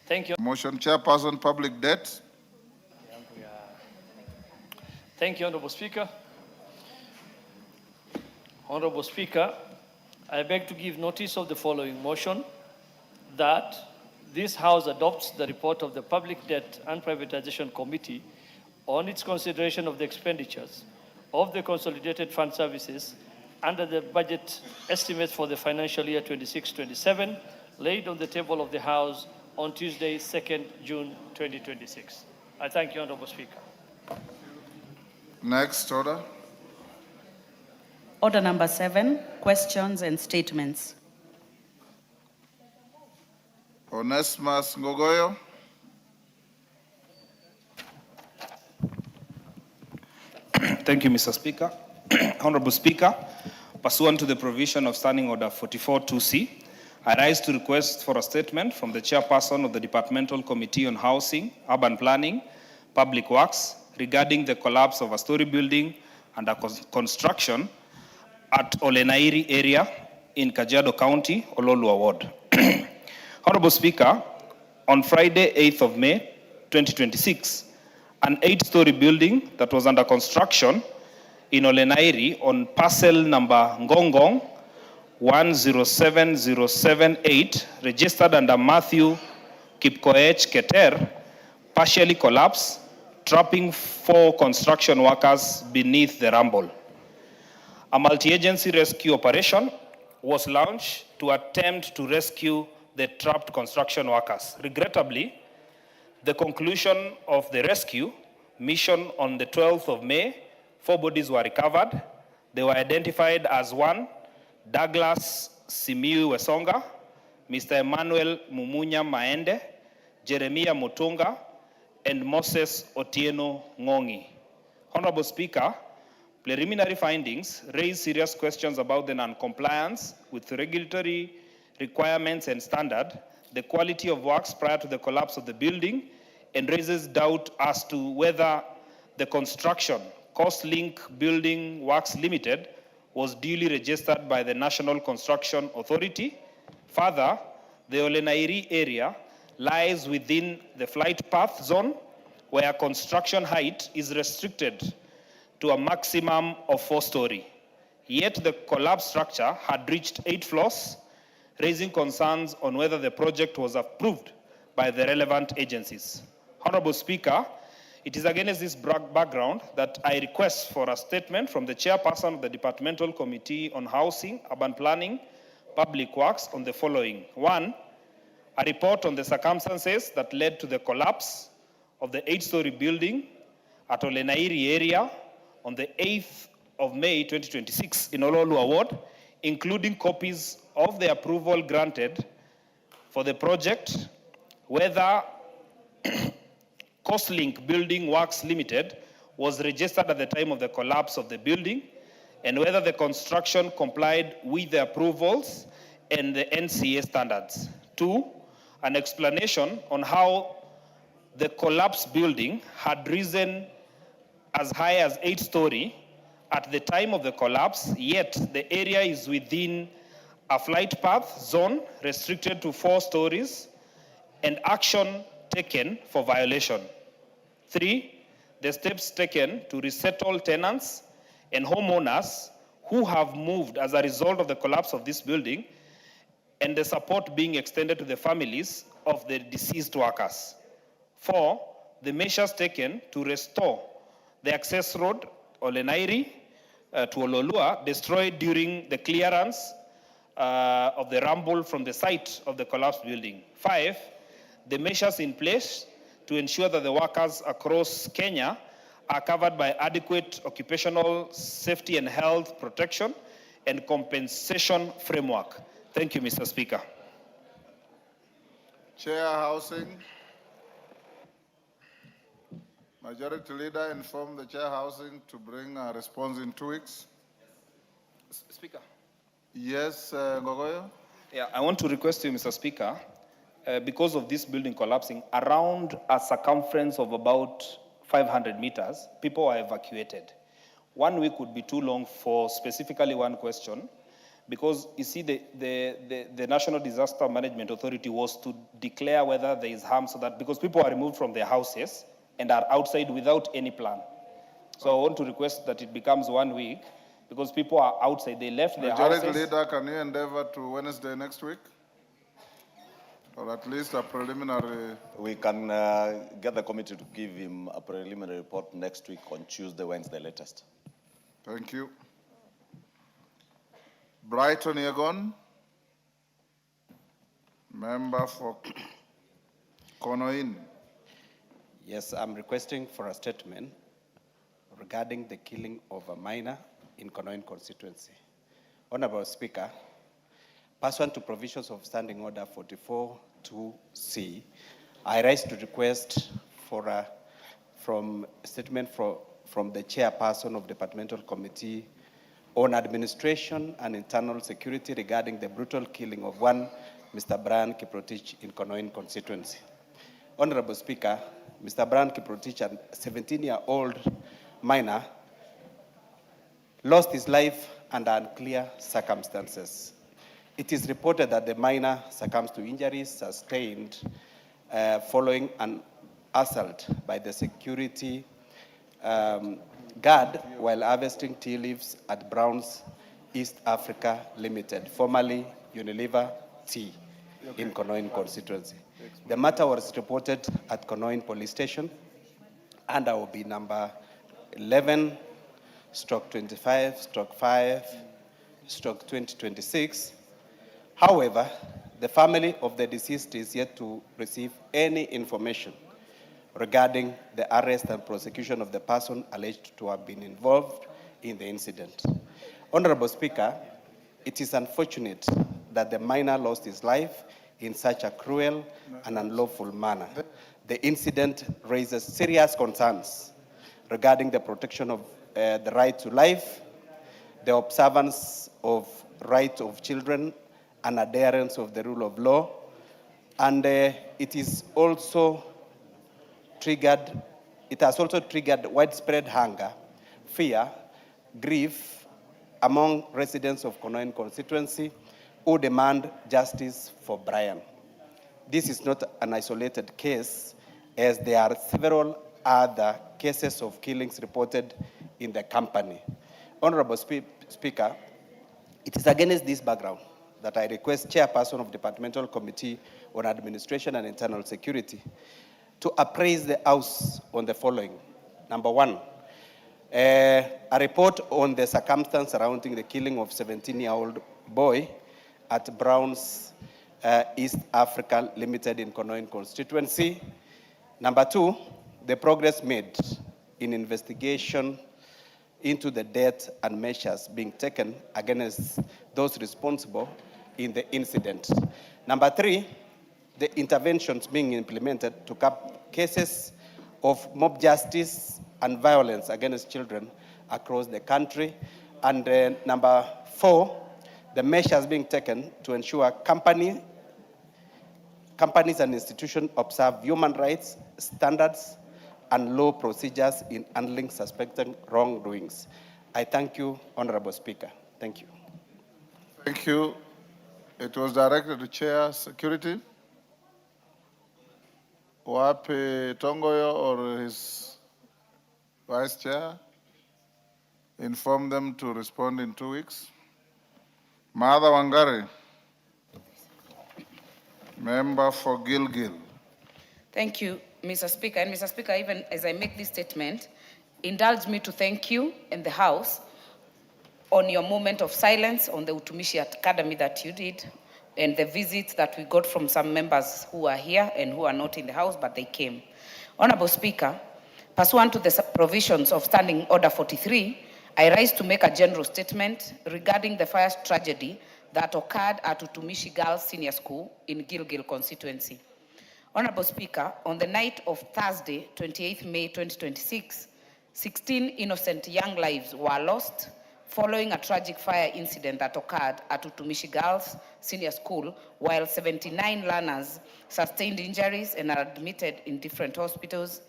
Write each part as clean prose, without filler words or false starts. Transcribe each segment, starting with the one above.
Thank you. Motion Chairperson, Public Debt. Thank you, Honorable Speaker. Honorable Speaker, I beg to give notice of the following motion, that this House adopts the report of the Public Debt and Privatization Committee on its consideration of the expenditures of the Consolidated Fund Services under the budget estimates for the financial year 26-27, laid on the table of the House on Tuesday, 2nd June 2026. I thank you, Honorable Speaker. Next order. Order number 7, questions and statements. Onesmus Ngogoyo. Thank you, Mr. Speaker. Honorable Speaker, pursuant to the provision of Standing Order 44-2C, I rise to request for a statement from the Chairperson of the Departmental Committee on Housing, Urban Planning, Public Works regarding the collapse of a story building under construction at Olenairi area in Kajiado County, Ololua Ward. Honorable Speaker, on Friday, 8th of May, 2026, an 8-story building that was under construction in Olenairi on parcel number Ngongong 107078, registered under Matthew Kipkoech Keter, partially collapsed, trapping 4 construction workers beneath the rubble. A multi-agency rescue operation was launched to attempt to rescue the trapped construction workers. Regrettably, the conclusion of the rescue mission on the 12th of May, 4 bodies were recovered. They were identified as 1, Douglas Simiu Wesonga, Mr. Emmanuel Mumunya Maende, Jeremiah Mutunga, and Moses Otieno Ngongi. Honorable Speaker, preliminary findings raise serious questions about the non-compliance with regulatory requirements and standard, the quality of works prior to the collapse of the building, and raises doubt as to whether the construction, Coast-Link Building Works Limited, was duly registered by the National Construction Authority. Further, the Olenairi area lies within the flight path zone where construction height is restricted to a maximum of 4-story. Yet the collapsed structure had reached 8 floors, raising concerns on whether the project was approved by the relevant agencies. Honorable Speaker, it is against this background that I request for a statement from the Chairperson of the Departmental Committee on Housing, Urban Planning, Public Works on the following. 1, a report on the circumstances that led to the collapse of the 8-story building at Olenairi area on the 8th of May 2026 in Ololua Ward, including copies of the approval granted for the project, whether Coast-Link Building Works Limited was registered at the time of the collapse of the building, and whether the construction complied with the approvals and the NCA standards. 2, an explanation on how the collapsed building had risen as high as 8-story at the time of the collapse, yet the area is within a flight path zone restricted to 4 stories, and action taken for violation. 3, the steps taken to resettle tenants and homeowners who have moved as a result of the collapse of this building, and the support being extended to the families of the deceased workers. 4, the measures taken to restore the access road, Olenairi to Ololua, destroyed during the clearance of the rubble from the site of the collapsed building. 5, the measures in place to ensure that the workers across Kenya are covered by adequate occupational safety and health protection and compensation framework. Thank you, Mr. Speaker. Chair Housing. Majority Leader informed the Chair Housing to bring a response in 2 weeks. Speaker. Yes, Ngogoyo. Yeah, I want to request you, Mr. Speaker, because of this building collapsing, around a circumference of about 500 meters, people are evacuated. 1 week would be too long for specifically one question, Because you see, the National Disaster Management Authority was to declare whether there is harm, so that because people are removed from their houses and are outside without any plan. So I want to request that it becomes 1 week, because people are outside, they left their Majority houses. Leader, can you endeavor to Wednesday next week? Or at least a preliminary? We can get the committee to give him a preliminary report next week on Tuesday, Wednesday latest. Thank you. Brighton Yegon, member for Konoin. Yes, I'm requesting for a statement regarding the killing of a minor in Konoin constituency. Honorable Speaker, pursuant to provisions of Standing Order 44-2C, I rise to request for a statement from the chairperson of Departmental Committee on Administration and Internal Security regarding the brutal killing of one Mr. Brian Kiprotich in Konoin constituency. Honorable Speaker, Mr. Brian Kiprotich, a 17-year-old minor, lost his life under unclear circumstances. It is reported that the minor succumbs to injuries sustained following an assault by the security guard while harvesting tea leaves at Brown's East Africa Limited, formerly Unilever Tea, in Konoin constituency. The matter was reported at Konoin Police Station under OB number 11/25/5/2026. However, the family of the deceased is yet to receive any information regarding the arrest and prosecution of the person alleged to have been involved in the incident. Honorable Speaker, it is unfortunate that the minor lost his life in such a cruel and unlawful manner. The incident raises serious concerns regarding the protection of the right to life, the observance of rights of children, and adherence of the rule of law, and it has also triggered widespread hunger, fear, grief among residents of Konoin constituency who demand justice for Brian. This is not an isolated case, as there are several other cases of killings reported in the company. Honorable Speaker, it is against this background that I request Chairperson of Departmental Committee on Administration and Internal Security to appraise the House on the following. Number one, a report on the circumstance surrounding the killing of 17-year-old boy at Brown's East Africa Limited in Konoin constituency. Number two, the progress made in investigation into the death and measures being taken against those responsible in the incident. Number three, the interventions being implemented to cap cases of mob justice and violence against children across the country. And number four, the measures being taken to ensure companies and institutions observe human rights standards and law procedures in handling suspected wrongdoings. I thank you, Honorable Speaker. Thank you. Thank you. It was directed to Chair Security. Wapi Tongoyo or his Vice Chair? Inform them to respond in 2 weeks. Martha Wangari, member for Gilgil. Thank you, Mr. Speaker. And Mr. Speaker, even as I make this statement, indulge me to thank you and the House on your moment of silence on the Utumishi Academy that you did, and the visits that we got from some members who are here and who are not in the House, but they came. Honorable Speaker, pursuant to the provisions of Standing Order 43, I rise to make a general statement regarding the fire tragedy that occurred at Utumishi Girls Senior School in Gilgil constituency. Honorable Speaker, on the night of Thursday, 28th May 2026, 16 innocent young lives were lost following a tragic fire incident that occurred at Utumishi Girls Senior School, while 79 learners sustained injuries and are admitted in different hospitals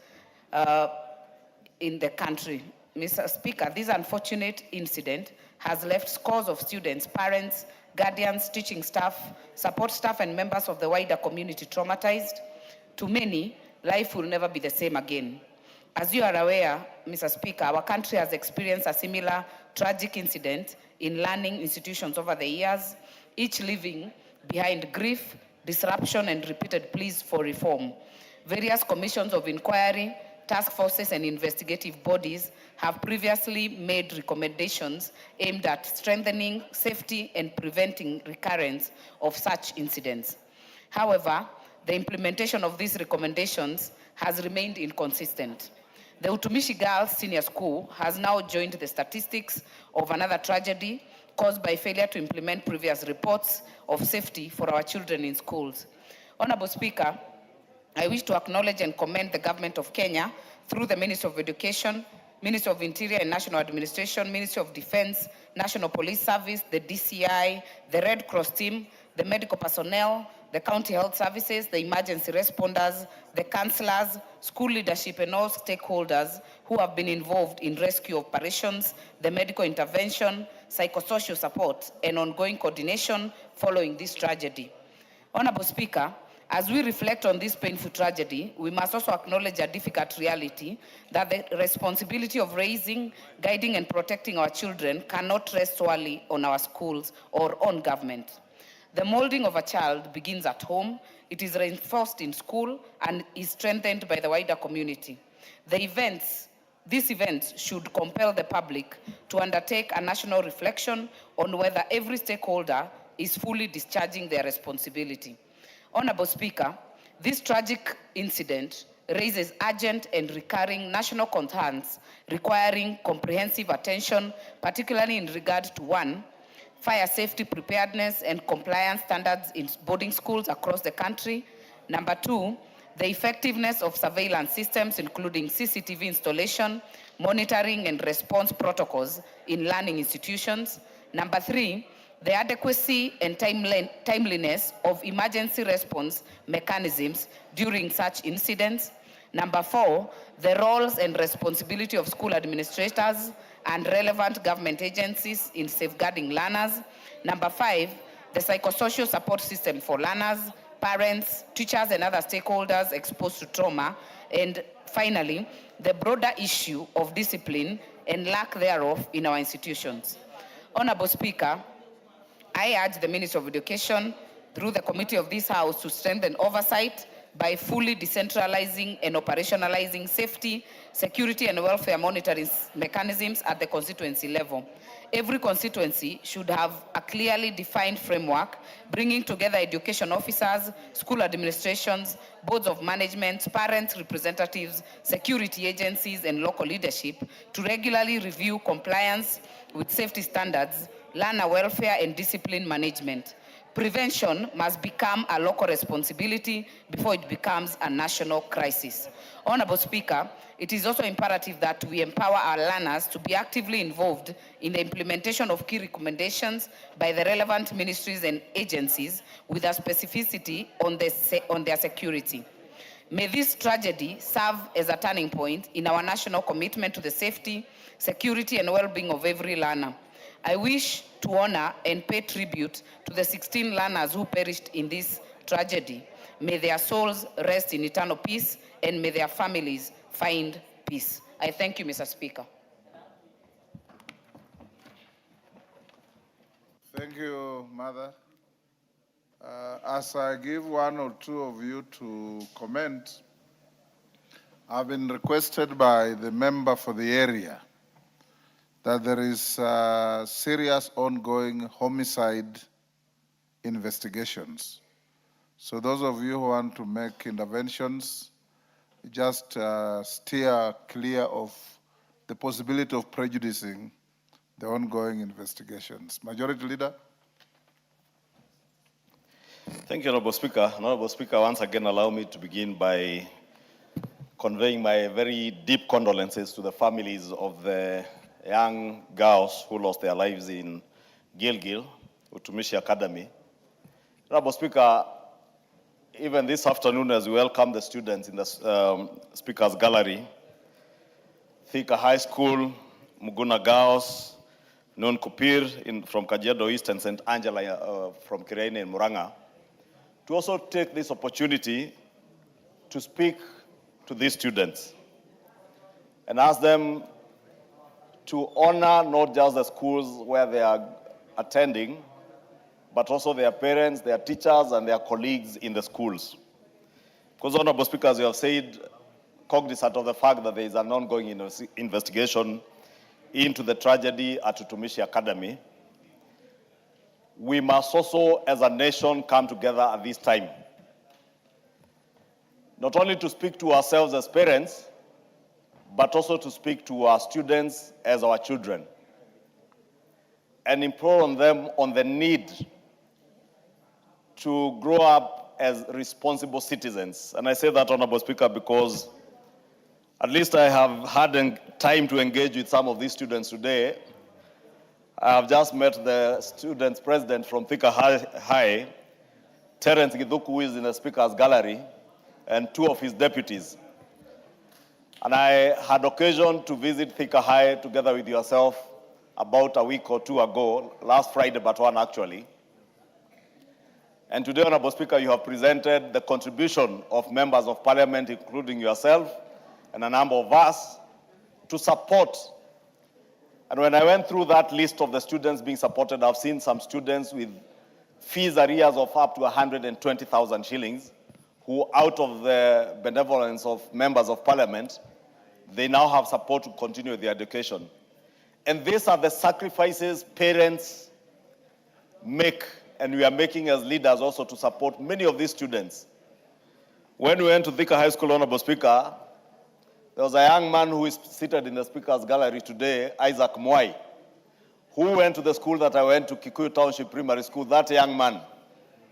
in the country. Mr. Speaker, this unfortunate incident has left scores of students, parents, guardians, teaching staff, support staff, and members of the wider community traumatized. To many, life will never be the same again. As you are aware, Mr. Speaker, our country has experienced a similar tragic incident in learning institutions over the years, each leaving behind grief, disruption, and repeated pleas for reform. Various commissions of inquiry, task forces, and investigative bodies have previously made recommendations aimed at strengthening safety and preventing recurrence of such incidents. However, the implementation of these recommendations has remained inconsistent. The Utumishi Girls Senior School has now joined the statistics of another tragedy caused by failure to implement previous reports of safety for our children in schools. Honorable Speaker, I wish to acknowledge and commend the government of Kenya through the Ministry of Education, Ministry of Interior and National Administration, Ministry of Defense, National Police Service, the DCI, the Red Cross team, the medical personnel, the county health services, the emergency responders, the counselors, school leadership, and all stakeholders who have been involved in rescue operations, the medical intervention, psychosocial support, and ongoing coordination following this tragedy. Honorable Speaker, as we reflect on this painful tragedy, we must also acknowledge a difficult reality that the responsibility of raising, guiding, and protecting our children cannot rest solely on our schools or on government. The molding of a child begins at home, it is reinforced in school, and is strengthened by the wider community. These events should compel the public to undertake a national reflection on whether every stakeholder is fully discharging their responsibility. Honorable Speaker, this tragic incident raises urgent and recurring national concerns requiring comprehensive attention, particularly in regard to 1, fire safety preparedness and compliance standards in boarding schools across the country. Number 2, the effectiveness of surveillance systems, including CCTV installation, monitoring and response protocols in learning institutions. Number 3, the adequacy and timeliness of emergency response mechanisms during such incidents. Number 4, the roles and responsibility of school administrators and relevant government agencies in safeguarding learners. Number 5, the psychosocial support system for learners, parents, teachers, and other stakeholders exposed to trauma. And finally, the broader issue of discipline and lack thereof in our institutions. Honorable Speaker, I urge the Ministry of Education through the committee of this House to strengthen oversight by fully decentralizing and operationalizing safety, security, and welfare monitoring mechanisms at the constituency level. Every constituency should have a clearly defined framework, bringing together education officers, school administrations, boards of management, parents, representatives, security agencies, and local leadership to regularly review compliance with safety standards, learner welfare, and discipline management. Prevention must become a local responsibility before it becomes a national crisis. Honorable Speaker, it is also imperative that we empower our learners to be actively involved in the implementation of key recommendations by the relevant ministries and agencies with a specificity on their security. May this tragedy serve as a turning point in our national commitment to the safety, security, and well-being of every learner. I wish to honor and pay tribute to the 16 learners who perished in this tragedy. May their souls rest in eternal peace, and may their families find peace. I thank you, Mr. Speaker. Thank you, Mother. As I give one or two of you to comment, I've been requested by the member for the area that there is serious ongoing homicide investigations. So those of you who want to make interventions, just steer clear of the possibility of prejudicing the ongoing investigations. Majority Leader. Thank you, Honorable Speaker. Honorable Speaker, once again, allow me to begin by conveying my very deep condolences to the families of the young girls who lost their lives in Gilgil, Utumishi Academy. Honorable Speaker, even this afternoon as we welcome the students in the Speaker's Gallery, Thika High School, Muguna Girls, Non Kupir from Kajiado East and St. Angela from Kirene and Muranga, to also take this opportunity to speak to these students and ask them to honor not just the schools where they are attending, but also their parents, their teachers, and their colleagues in the schools. Because, Honorable Speaker, as you have said, cognizant of the fact that there is an ongoing investigation into the tragedy at Utumishi Academy, we must also, as a nation, come together at this time. Not only to speak to ourselves as parents, but also to speak to our students as our children, and implore on them on the need to grow up as responsible citizens. And I say that, Honorable Speaker, because at least I have had time to engage with some of these students today. I have just met the students' president from Thika High, Terence Githuku, who is in the speaker's gallery, and two of his deputies. And I had occasion to visit Thika High together with yourself about a week or two ago, last Friday, but one actually. And today, Honorable Speaker, you have presented the contribution of members of parliament, including yourself, and a number of us, to support. And when I went through that list of the students being supported, I've seen some students with fees arrears of up to 120,000 shillings, who, out of the benevolence of members of parliament, they now have support to continue their education. And these are the sacrifices parents make, and we are making as leaders also to support many of these students. When we went to Thika High School, Honorable Speaker, there was a young man who is seated in the speaker's gallery today, Isaac Mwai, who went to the school that I went to, Kikuyu Township Primary School. That young man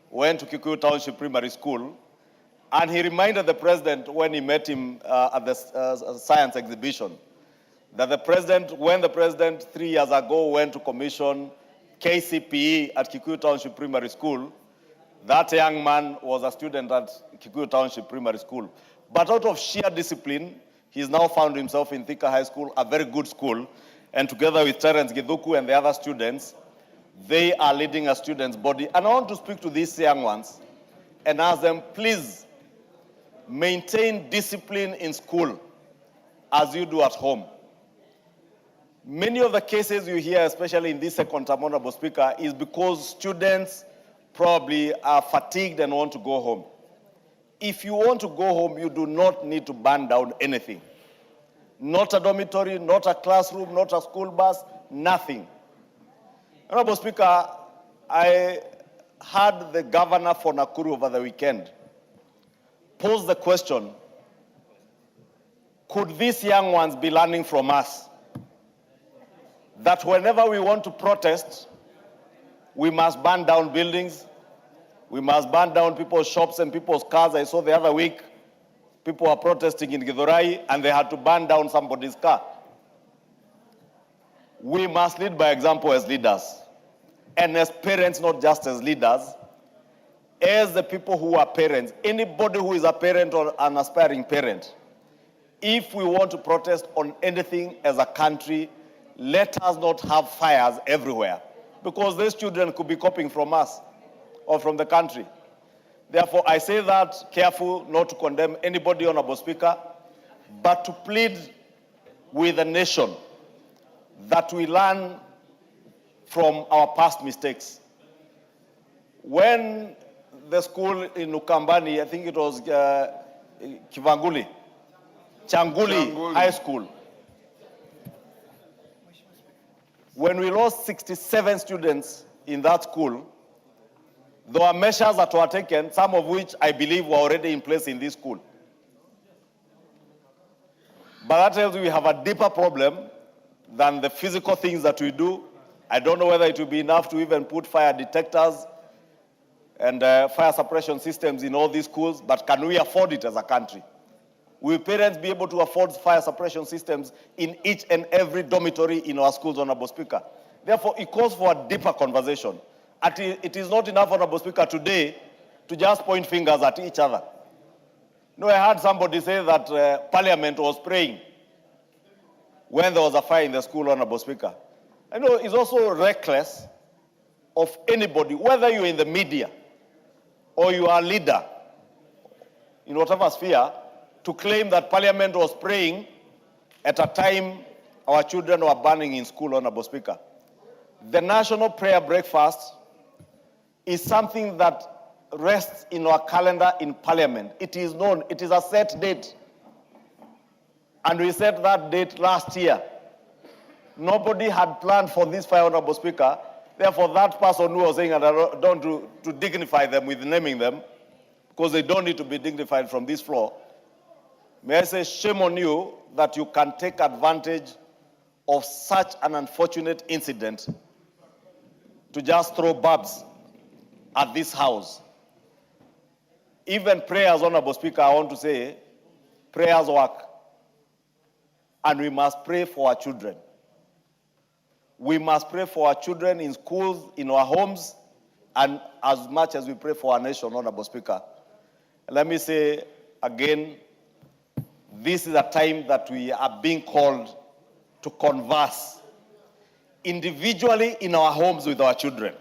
went to Kikuyu Township Primary School, and he reminded the president when he met him at the science exhibition, that when the president 3 years ago went to commission KCPE at Kikuyu Township Primary School, that young man was a student at Kikuyu Township Primary School. But out of sheer discipline, he's now found himself in Thika High School, a very good school, and together with Terence Githuku and the other students, they are leading a student's body. And I want to speak to these young ones and ask them, please maintain discipline in school as you do at home. Many of the cases you hear, especially in this second term, Honorable Speaker, is because students probably are fatigued and want to go home. If you want to go home, you do not need to burn down anything. Not a dormitory, not a classroom, not a school bus, nothing. Honorable Speaker, I had the governor for Nakuru over the weekend pose the question, could these young ones be learning from us that whenever we want to protest, we must burn down buildings, we must burn down people's shops and people's cars? I saw the other week, people were protesting in Githurai and they had to burn down somebody's car. We must lead by example as leaders, and as parents, not just as leaders, as the people who are parents, anybody who is a parent or an aspiring parent. If we want to protest on anything as a country, let us not have fires everywhere, because these children could be copying from us or from the country. Therefore, I say that careful not to condemn anybody, Honorable Speaker, but to plead with the nation that we learn from our past mistakes. When the school in Ukambani, I think it was Changuli High School, when we lost 67 students in that school, there were measures that were taken, some of which I believe were already in place in this school. But that tells you we have a deeper problem than the physical things that we do. I don't know whether it will be enough to even put fire detectors and fire suppression systems in all these schools, but can we afford it as a country? Will parents be able to afford fire suppression systems in each and every dormitory in our schools, Honorable Speaker? Therefore, it calls for a deeper conversation. It is not enough, Honorable Speaker, today to just point fingers at each other. No, I heard somebody say that Parliament was praying when there was a fire in the school, Honorable Speaker. I know it's also reckless of anybody, whether you're in the media or you are a leader in whatever sphere, to claim that Parliament was praying at a time our children were burning in school, Honorable Speaker. The National Prayer Breakfast is something that rests in our calendar in Parliament. It is known, it is a set date. And we set that date last year. Nobody had planned for this fire, Honorable Speaker. Therefore, that person who was saying that I don't to dignify them with naming them, because they don't need to be dignified from this floor, may I say shame on you that you can take advantage of such an unfortunate incident to just throw barbs at this house. Even prayers, Honorable Speaker, I want to say, prayers work. And we must pray for our children. We must pray for our children in schools, in our homes, and as much as we pray for our nation, Honorable Speaker. Let me say again, this is a time that we are being called to converse individually in our homes with our children,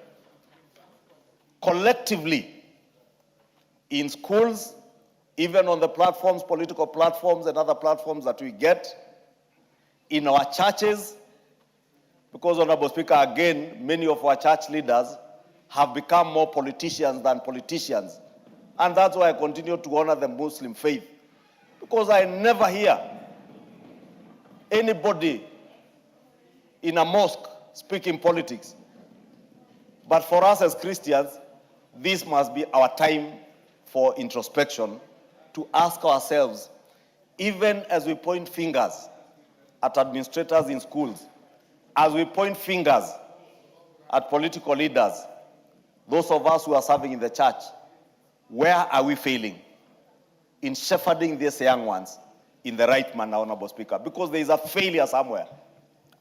collectively in schools, even on the platforms, political platforms and other platforms that we get, in our churches, because, Honorable Speaker, again, many of our church leaders have become more politicians than politicians. And that's why I continue to honor the Muslim faith, because I never hear anybody in a mosque speaking politics. But for us as Christians, this must be our time for introspection, to ask ourselves, even as we point fingers at administrators in schools, as we point fingers at political leaders, those of us who are serving in the church, where are we failing in shepherding these young ones in the right manner, Honorable Speaker? Because there is a failure somewhere.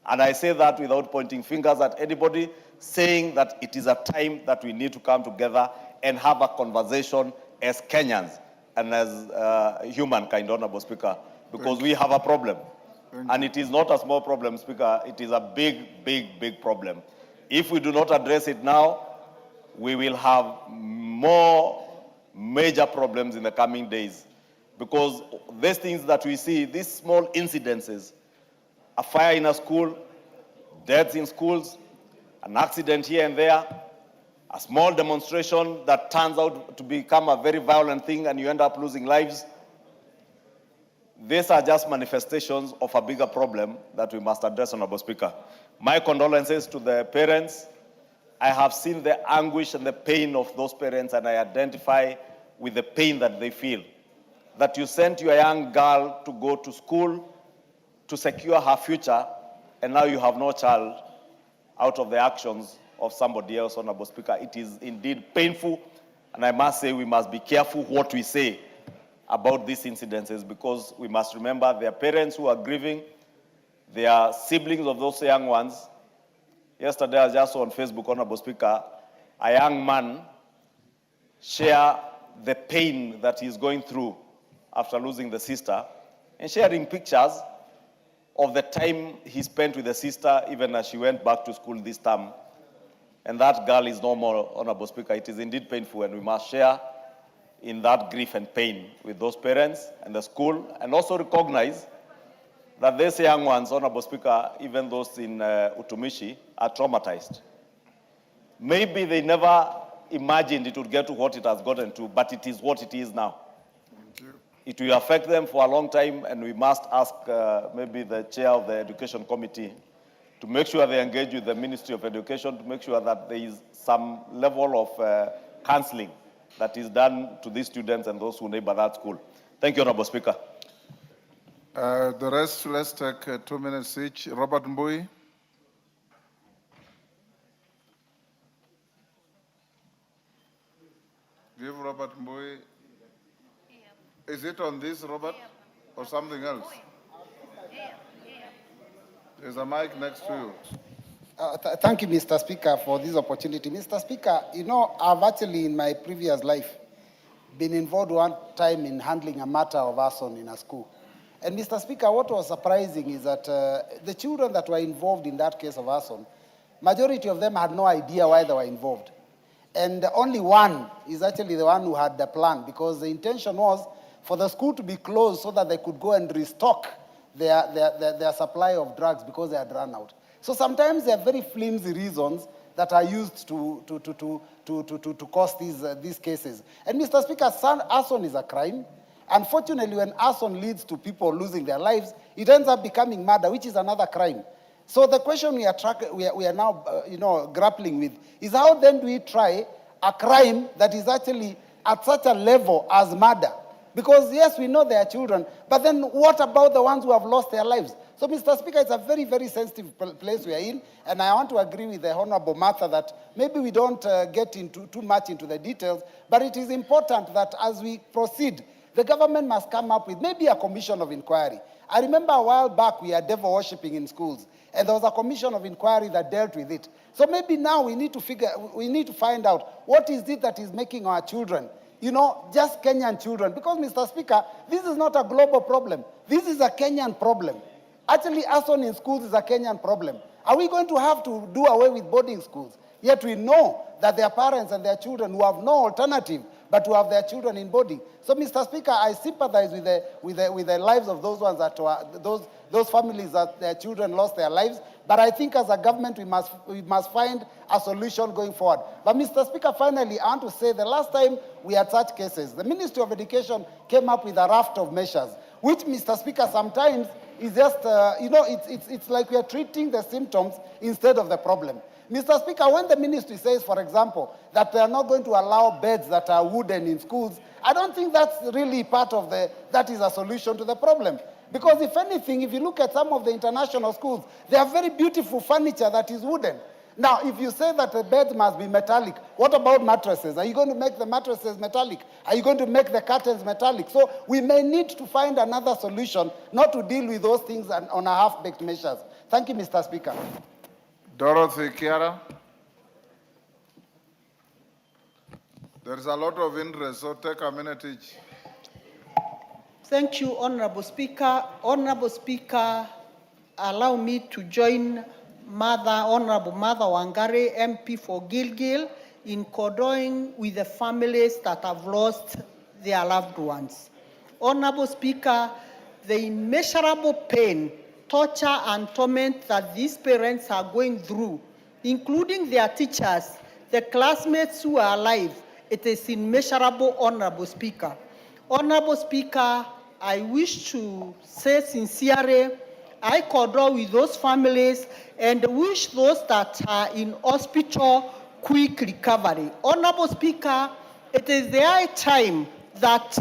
And I say that without pointing fingers at anybody, saying that it is a time that we need to come together and have a conversation as Kenyans and as humankind, Honorable Speaker, because we have a problem. And it is not a small problem, Speaker. It is a big, big, big problem. If we do not address it now, we will have more major problems in the coming days. Because these things that we see, these small incidences, a fire in a school, deaths in schools, an accident here and there, a small demonstration that turns out to become a very violent thing and you end up losing lives. These are just manifestations of a bigger problem that we must address, Honorable Speaker. My condolences to the parents. I have seen the anguish and the pain of those parents, and I identify with the pain that they feel. That you sent your young girl to go to school to secure her future, and now you have no child out of the actions of somebody else, Honorable Speaker. It is indeed painful, and I must say we must be careful what we say about these incidences, because we must remember their parents who are grieving, their siblings of those young ones. Yesterday, I was just on Facebook, Honorable Speaker, a young man share the pain that he's going through after losing the sister, and sharing pictures of the time he spent with the sister, even as she went back to school this term. And that girl is no more, Honorable Speaker. It is indeed painful, and we must share in that grief and pain with those parents and the school, and also recognize that these young ones, Honorable Speaker, even those in Utumishi, are traumatized. Maybe they never imagined it would get to what it has gotten to, but it is what it is now. It will affect them for a long time, and we must ask maybe the chair of the Education Committee to make sure they engage with the Ministry of Education to make sure that there is some level of counseling that is done to these students and those who neighbor that school. Thank you, Honorable Speaker. The rest, let's take 2 minutes each. Robert Mbui. Give Robert Mbui. Is it on this, Robert, or something else? There's a mic next to you. Thank you, Mr. Speaker, for this opportunity. Mr. Speaker, you know, I've actually in my previous life been involved one time in handling a matter of arson in a school. And Mr. Speaker, what was surprising is that the children that were involved in that case of arson, majority of them had no idea why they were involved. And only one is actually the one who had the plan, because the intention was for the school to be closed so that they could go and restock their supply of drugs because they had run out. So sometimes there are very flimsy reasons that are used to cause these cases. And Mr. Speaker, arson is a crime. Unfortunately, when arson leads to people losing their lives, it ends up becoming murder, which is another crime. So the question we are now grappling with is how then do we try a crime that is actually at such a level as murder? Because yes, we know they are children, but then what about the ones who have lost their lives? So, Mr. Speaker, it's a very, very sensitive place we are in, and I want to agree with the Honorable Martha that maybe we don't get into too much into the details, but it is important that as we proceed, the government must come up with maybe a commission of inquiry. I remember a while back we had devil worshipping in schools, and there was a commission of inquiry that dealt with it. So maybe now we need to find out what is it that is making our children, just Kenyan children. Because, Mr. Speaker, this is not a global problem. This is a Kenyan problem. Actually, arson in schools is a Kenyan problem. Are we going to have to do away with boarding schools? Yet we know that their parents and their children who have no alternative but to have their children in boarding. So, Mr. Speaker, I sympathize with the lives of those ones that those families that their children lost their lives. But I think as a government, we must find a solution going forward. But, Mr. Speaker, finally, I want to say the last time we had such cases, the Ministry of Education came up with a raft of measures, which, Mr. Speaker, sometimes is just, it's like we are treating the symptoms instead of the problem. Mr. Speaker, when the ministry says, for example, that they are not going to allow beds that are wooden in schools, I don't think that's really part of that is a solution to the problem. Because if anything, if you look at some of the international schools, they have very beautiful furniture that is wooden. Now, if you say that the beds must be metallic, what about mattresses? Are you going to make the mattresses metallic? Are you going to make the curtains metallic? So we may need to find another solution, not to deal with those things on a half-baked measures. Thank you, Mr. Speaker. Dorothy Kiara. There is a lot of interest, so take a minute each. Thank you, Honorable Speaker. Honorable Speaker, allow me to join Honorable Mother Wangari, MP for Gilgil, in condoling with the families that have lost their loved ones. Honorable Speaker, the immeasurable pain, torture, and torment that these parents are going through, including their teachers, the classmates who are alive, it is immeasurable, Honorable Speaker. Honorable Speaker, I wish to say sincerely, I condole with those families and wish those that are in hospital quick recovery. Honorable Speaker, it is the high time that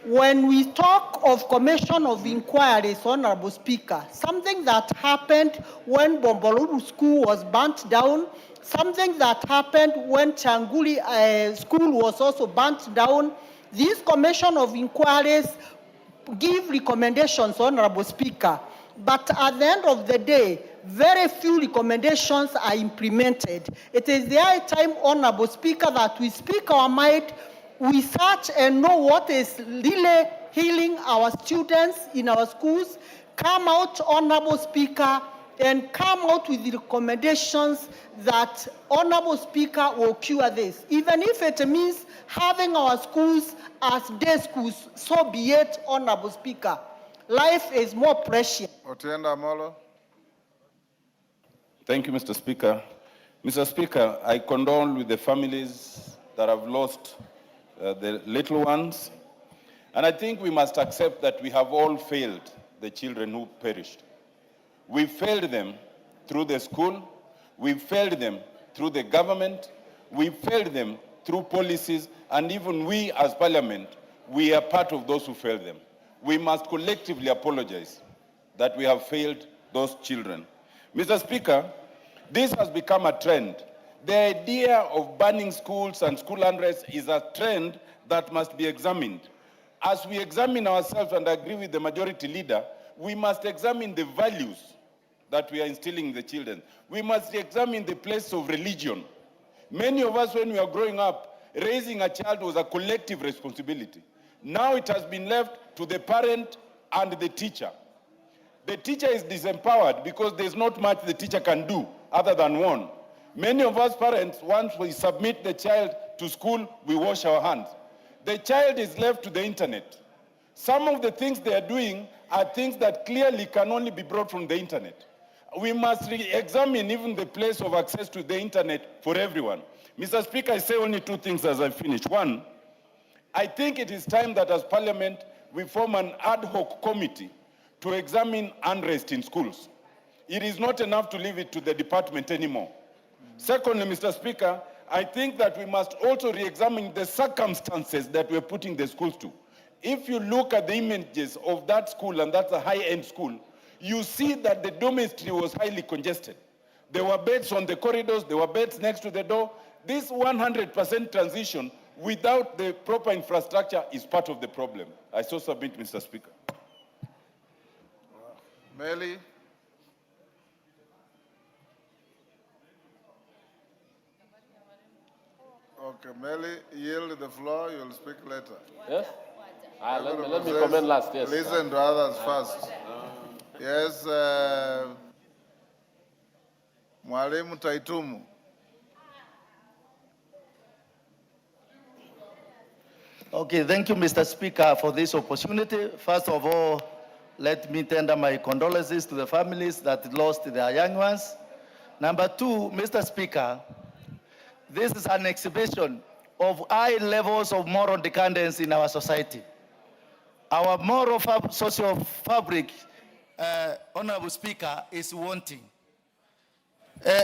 when we talk of commission of inquiries, Honorable Speaker, something that happened when Bombolulu School was burnt down, something that happened when Changuli School was also burnt down, these commission of inquiries give recommendations, Honorable Speaker, but at the end of the day, very few recommendations are implemented. It is the high time, Honorable Speaker, that we speak our mind, we search and know what is really healing our students in our schools, come out, Honorable Speaker, and come out with the recommendations that, Honorable Speaker, will cure this. Even if it means having our schools as day schools, so be it, Honorable Speaker. Life is more precious. Otienda Molo. Thank you, Mr. Speaker. Mr. Speaker, I condole with the families that have lost the little ones. And I think we must accept that we have all failed the children who perished. We failed them through the school. We failed them through the government. We failed them through policies. And even we as Parliament, we are part of those who failed them. We must collectively apologize that we have failed those children. Mr. Speaker, this has become a trend. The idea of banning schools and school unrest is a trend that must be examined. As we examine ourselves and agree with the majority leader, we must examine the values that we are instilling in the children. We must examine the place of religion. Many of us, when we were growing up, raising a child was a collective responsibility. Now it has been left to the parent and the teacher. The teacher is disempowered because there's not much the teacher can do other than warn. Many of us parents, once we submit the child to school, we wash our hands. The child is left to the internet. Some of the things they are doing are things that clearly can only be brought from the internet. We must re-examine even the place of access to the internet for everyone. Mr. Speaker, I say only two things as I finish. One, I think it is time that as Parliament, we form an ad hoc committee to examine unrest in schools. It is not enough to leave it to the department anymore. Secondly, Mr. Speaker, I think that we must also re-examine the circumstances that we're putting the schools to. If you look at the images of that school, and that's a high-end school, you see that the dormitory was highly congested. There were beds on the corridors, there were beds next to the door. This 100% transition without the proper infrastructure is part of the problem. I so submit, Mr. Speaker. Melly. Okay, Melly, yield the floor. You'll speak later. Yes? Let me comment last, yes. Listen to others first. Yes, Mwalimu Taitumu. Okay, thank you, Mr. Speaker, for this opportunity. First of all, let me tender my condolences to the families that lost their young ones. Number two, Mr. Speaker, this is an exhibition of high levels of moral decadence in our society. Our moral social fabric, Honorable Speaker, is wanting.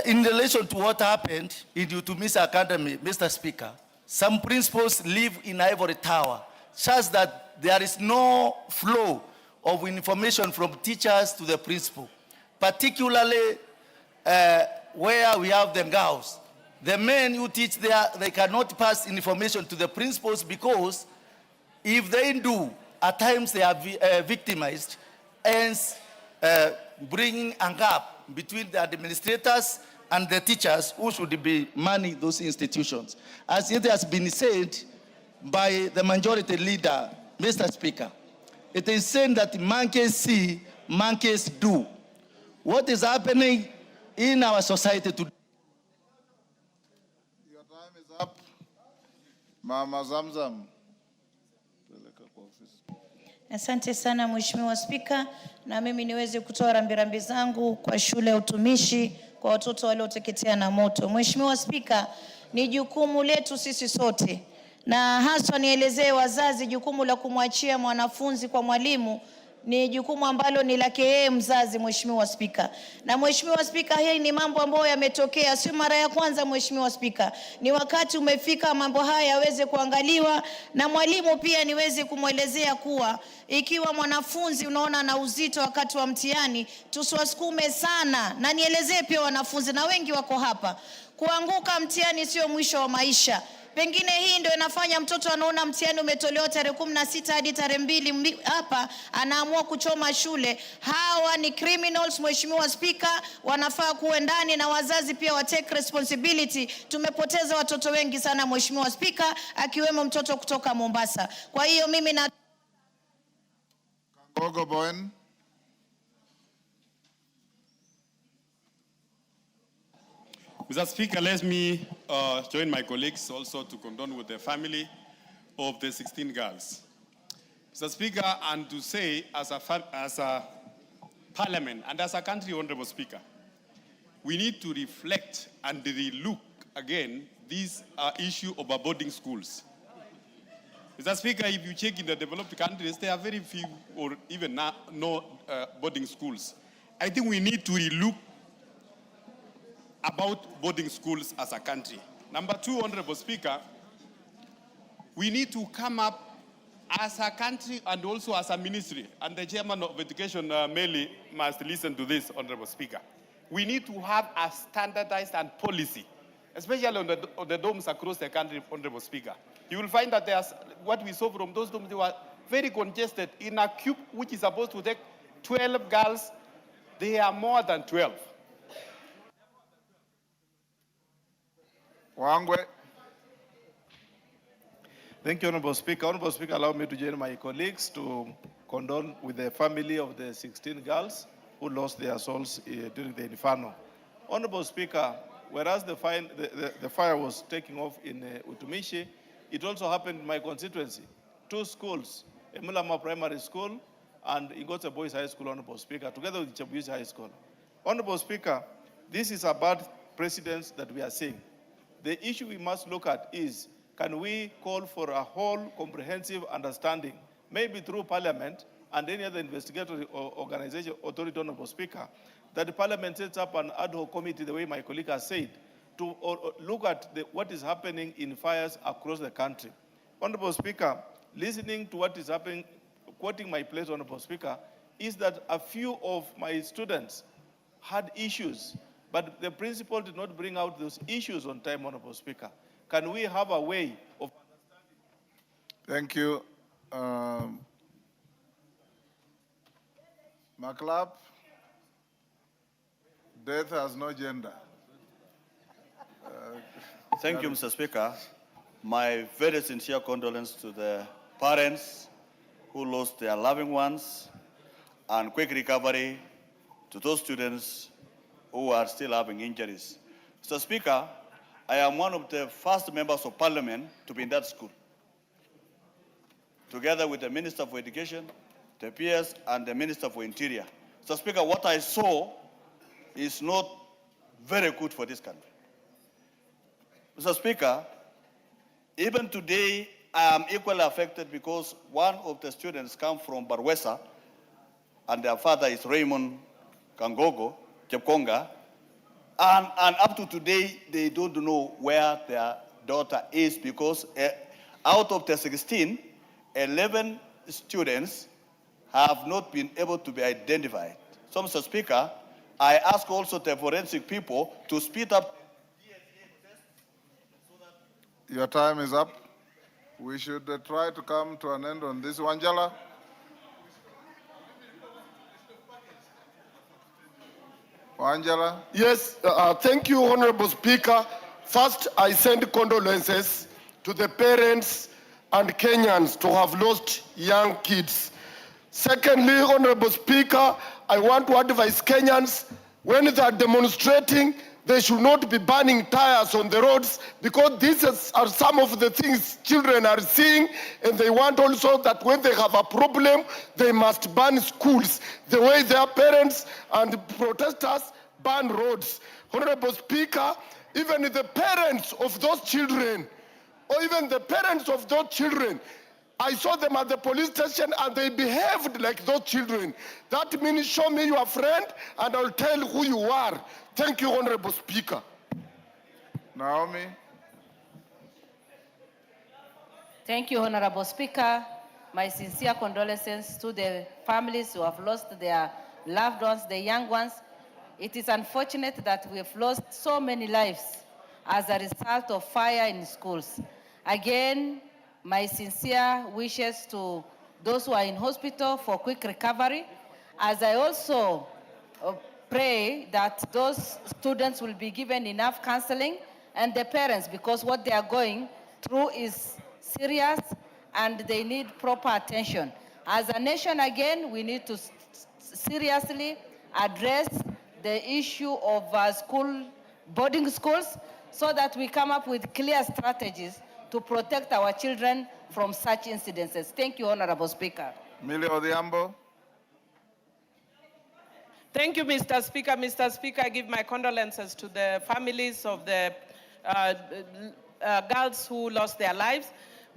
In relation to what happened in Utumisa Academy, Mr. Speaker, some principals live in ivory tower, such that there is no flow of information from teachers to the principal, particularly where we have the girls. The men who teach there, they cannot pass information to the principals because if they do, at times they are victimized, hence bringing a gap between the administrators and the teachers who should be manning those institutions. As it has been said by the majority leader, Mr. Speaker, it is said that monkeys see, monkeys do. What is happening in our society today? Your time is up. Mama Zamzam. Asante sana Mheshimiwa Spika, na mimi niweze kutoa rambirambi zangu kwa shule ya utumishi kwa watoto walioteketea na moto. Mheshimiwa Spika, ni jukumu letu sisi sote, na haswa nielezee wazazi jukumu la kumwachia mwanafunzi kwa mwalimu ni jukumu ambalo ni lake yeye mzazi, Mheshimiwa Spika. Na Mheshimiwa Spika, hii ni mambo ambayo yametokea, sio mara ya kwanza Mheshimiwa Spika. Ni wakati umefika mambo haya yaweze kuangaliwa, na mwalimu pia niweze kumwelezea kuwa ikiwa mwanafunzi unaona na uzito wakati wa mtihani, tusiwasukume sana. Na nielezee pia wanafunzi, na wengi wako hapa, kuanguka mtihani sio mwisho wa maisha. Pengine hii ndio inafanya mtoto anaona mtihani umetolewa tarehe 16 hadi tarehe 2 hapa anaamua kuchoma shule. Hawa ni criminals Mheshimiwa Spika, wanafaa kuwe ndani, na wazazi pia wa take responsibility. Tumepoteza watoto wengi sana Mheshimiwa Spika, akiwemo mtoto kutoka Mombasa. Kwa hiyo mimi na Kangogo Bowen. Mr. Speaker, let me join my colleagues also to condole with the family of the 16 girls. Mr. Speaker, and to say as a parliament and as a country, Honorable Speaker, we need to reflect and relook again this issue of boarding schools. Mr. Speaker, if you check in the developed countries, there are very few or even no boarding schools. I think we need to relook about boarding schools as a country. Number two, Honorable Speaker, we need to come up as a country and also as a ministry, and the Chairman of Education, Meli, must listen to this, Honorable Speaker. We need to have a standardized and policy, especially on the domes across the country, Honorable Speaker. You will find that there's, what we saw from those domes, they were very congested. In a cube which is supposed to take 12 girls, they are more than 12. Wangwe. Thank you, Honorable Speaker. Honorable Speaker, allow me to join my colleagues to condole with the family of the 16 girls who lost their souls during the inferno. Honorable Speaker, whereas the fire was taking off in Utumishi, it also happened in my constituency. 2 schools, Emulama Primary School and Ingotse Boys High School, Honorable Speaker, together with Chabuisi High School. Honorable Speaker, this is a bad precedent that we are seeing. The issue we must look at is, can we call for a whole comprehensive understanding, maybe through Parliament and any other investigatory organization, authority, Honorable Speaker, that the Parliament sets up an ad hoc committee, the way my colleague has said, to look at what is happening in fires across the country. Honorable Speaker, listening to what is happening, quoting my place, Honorable Speaker, is that a few of my students had issues, but the principal did not bring out those issues on time, Honorable Speaker. Can we have a way of Thank you. McLeod, death has no gender. Thank you, Mr. Speaker. My very sincere condolence to the parents who lost their loving ones, and quick recovery to those students who are still having injuries. Mr. Speaker, I am one of the first members of Parliament to be in that school, together with the Minister for Education, the PS, and the Minister for Interior. Mr. Speaker, what I saw is not very good for this country. Mr. Speaker, even today, I am equally affected because one of the students comes from Barwesa, and their father is Raymond Kangogo, Chepkonga, and up to today, they don't know where their daughter is because out of the 16, 11 students have not been able to be identified. So, Mr. Speaker, I ask also the forensic people to speed up. Your time is up. We should try to come to an end on this. Wanjala? Wanjala? Yes, thank you, Honorable Speaker. First, I send condolences to the parents and Kenyans to have lost young kids. Secondly, Honorable Speaker, I want to advise Kenyans, when they are demonstrating, they should not be burning tires on the roads, because these are some of the things children are seeing, and they want also that when they have a problem, they must burn schools, the way their parents and protesters burn roads. Honorable Speaker, even the parents of those children, or even the parents of those children, I saw them at the police station and they behaved like those children. That means show me your friend and I'll tell who you are. Thank you, Honorable Speaker. Naomi? Thank you, Honorable Speaker. My sincere condolences to the families who have lost their loved ones, the young ones. It is unfortunate that we have lost so many lives as a result of fire in schools. Again, my sincere wishes to those who are in hospital for quick recovery, as I also pray that those students will be given enough counseling, and the parents, because what they are going through is serious and they need proper attention. As a nation, again, we need to seriously address the issue of boarding schools, so that we come up with clear strategies to protect our children from such incidences. Thank you, Honorable Speaker. Millie Odhiambo? Thank you, Mr. Speaker. Mr. Speaker, I give my condolences to the families of the girls who lost their lives.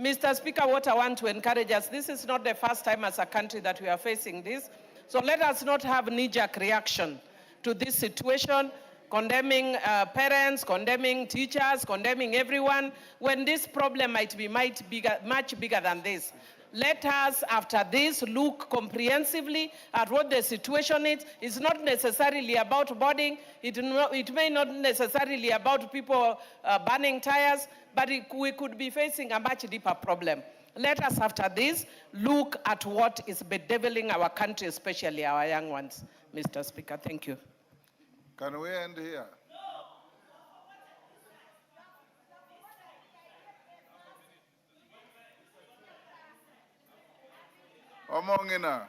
Mr. Speaker, what I want to encourage us, this is not the first time as a country that we are facing this. So let us not have knee-jerk reaction to this situation, condemning parents, condemning teachers, condemning everyone, when this problem might be much bigger than this. Let us, after this, look comprehensively at what the situation is. It's not necessarily about boarding. It may not necessarily about people burning tires, but we could be facing a much deeper problem. Let us, after this, look at what is bedeviling our country, especially our young ones. Mr. Speaker, thank you. Can we end here? Omongina.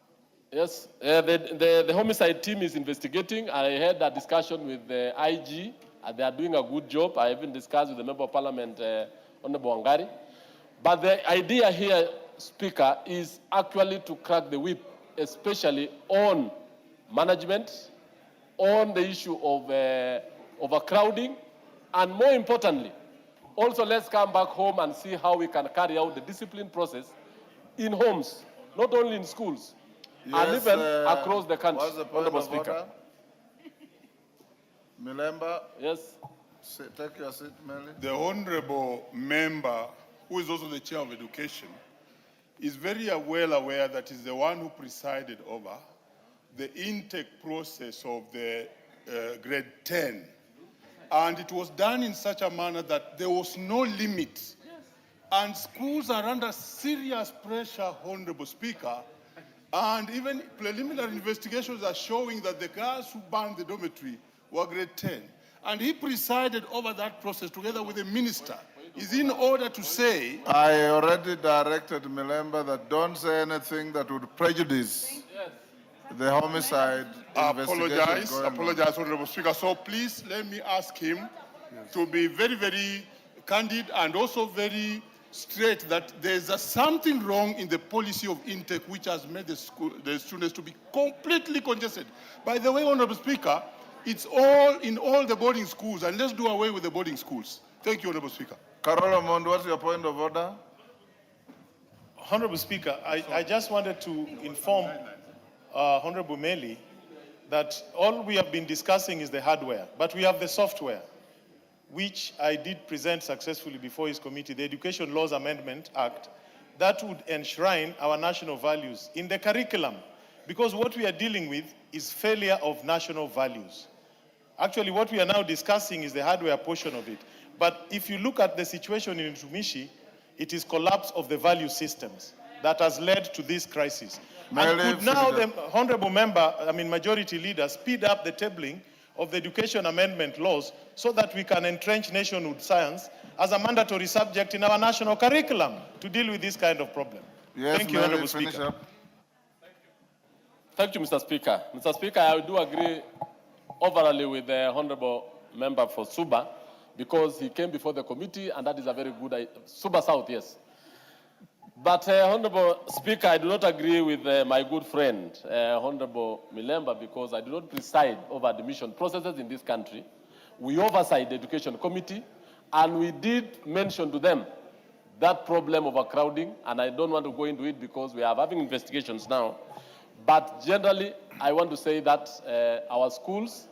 Yes, the homicide team is investigating. I had a discussion with the IG. They are doing a good job. I even discussed with the Member of Parliament, Honorable Wangari. But the idea here, Speaker, is actually to crack the whip, especially on management, on the issue of overcrowding, and more importantly, also let's come back home and see how we can carry out the discipline process in homes, not only in schools, and even across the country. What's the point Honorable of Speaker. order? Milemba, Yes. take your seat, Meli. The honorable member, who is also the chair of education, is very well aware that is the one who presided over the intake process of the grade 10. And it was done in such a manner that there was no limit. And schools are under serious pressure, Honorable Speaker. And even preliminary investigations are showing that the girls who banned the dormitory were grade 10. And he presided over that process together with the minister. Is in order to say... I already directed Milemba that don't say anything that would prejudice the homicide investigation. Apologize, Honorable Speaker. So please let me ask him to be very, very candid and also very straight that there's something wrong in the policy of intake which has made the students to be completely congested. By the way, Honorable Speaker, it's all in all the boarding schools, and let's do away with the boarding schools. Thank you, Honorable Speaker. Carola Mond, what's your point of order? Honorable Speaker, I just wanted to inform Honorable Meli that all we have been discussing is the hardware, but we have the software, which I did present successfully before his committee, the Education Laws Amendment Act, that would enshrine our national values in the curriculum, because what we are dealing with is failure of national values. Actually, what we are now discussing is the hardware portion of it. But if you look at the situation in Utumishi, it is collapse of the value systems that has led to this crisis. And could now the honorable member, majority leader, speed up the tabling of the education amendment laws so that we can entrench nationhood science as a mandatory subject in our national curriculum to deal with this kind of problem? Yes, Thank you, Honorable Speaker. Thank you, Mr. Speaker. Mr. Speaker, I do agree overall with the honorable member for Suba, because he came before the committee, and that is a very good idea. Suba South, yes. But, Honorable Speaker, I do not agree with my good friend, Honorable Milemba, because I do not preside over admission processes in this country. We oversight the Education Committee, and we did mention to them that problem of overcrowding, and I don't want to go into it because we are having investigations now. But generally, I want to say that our schools,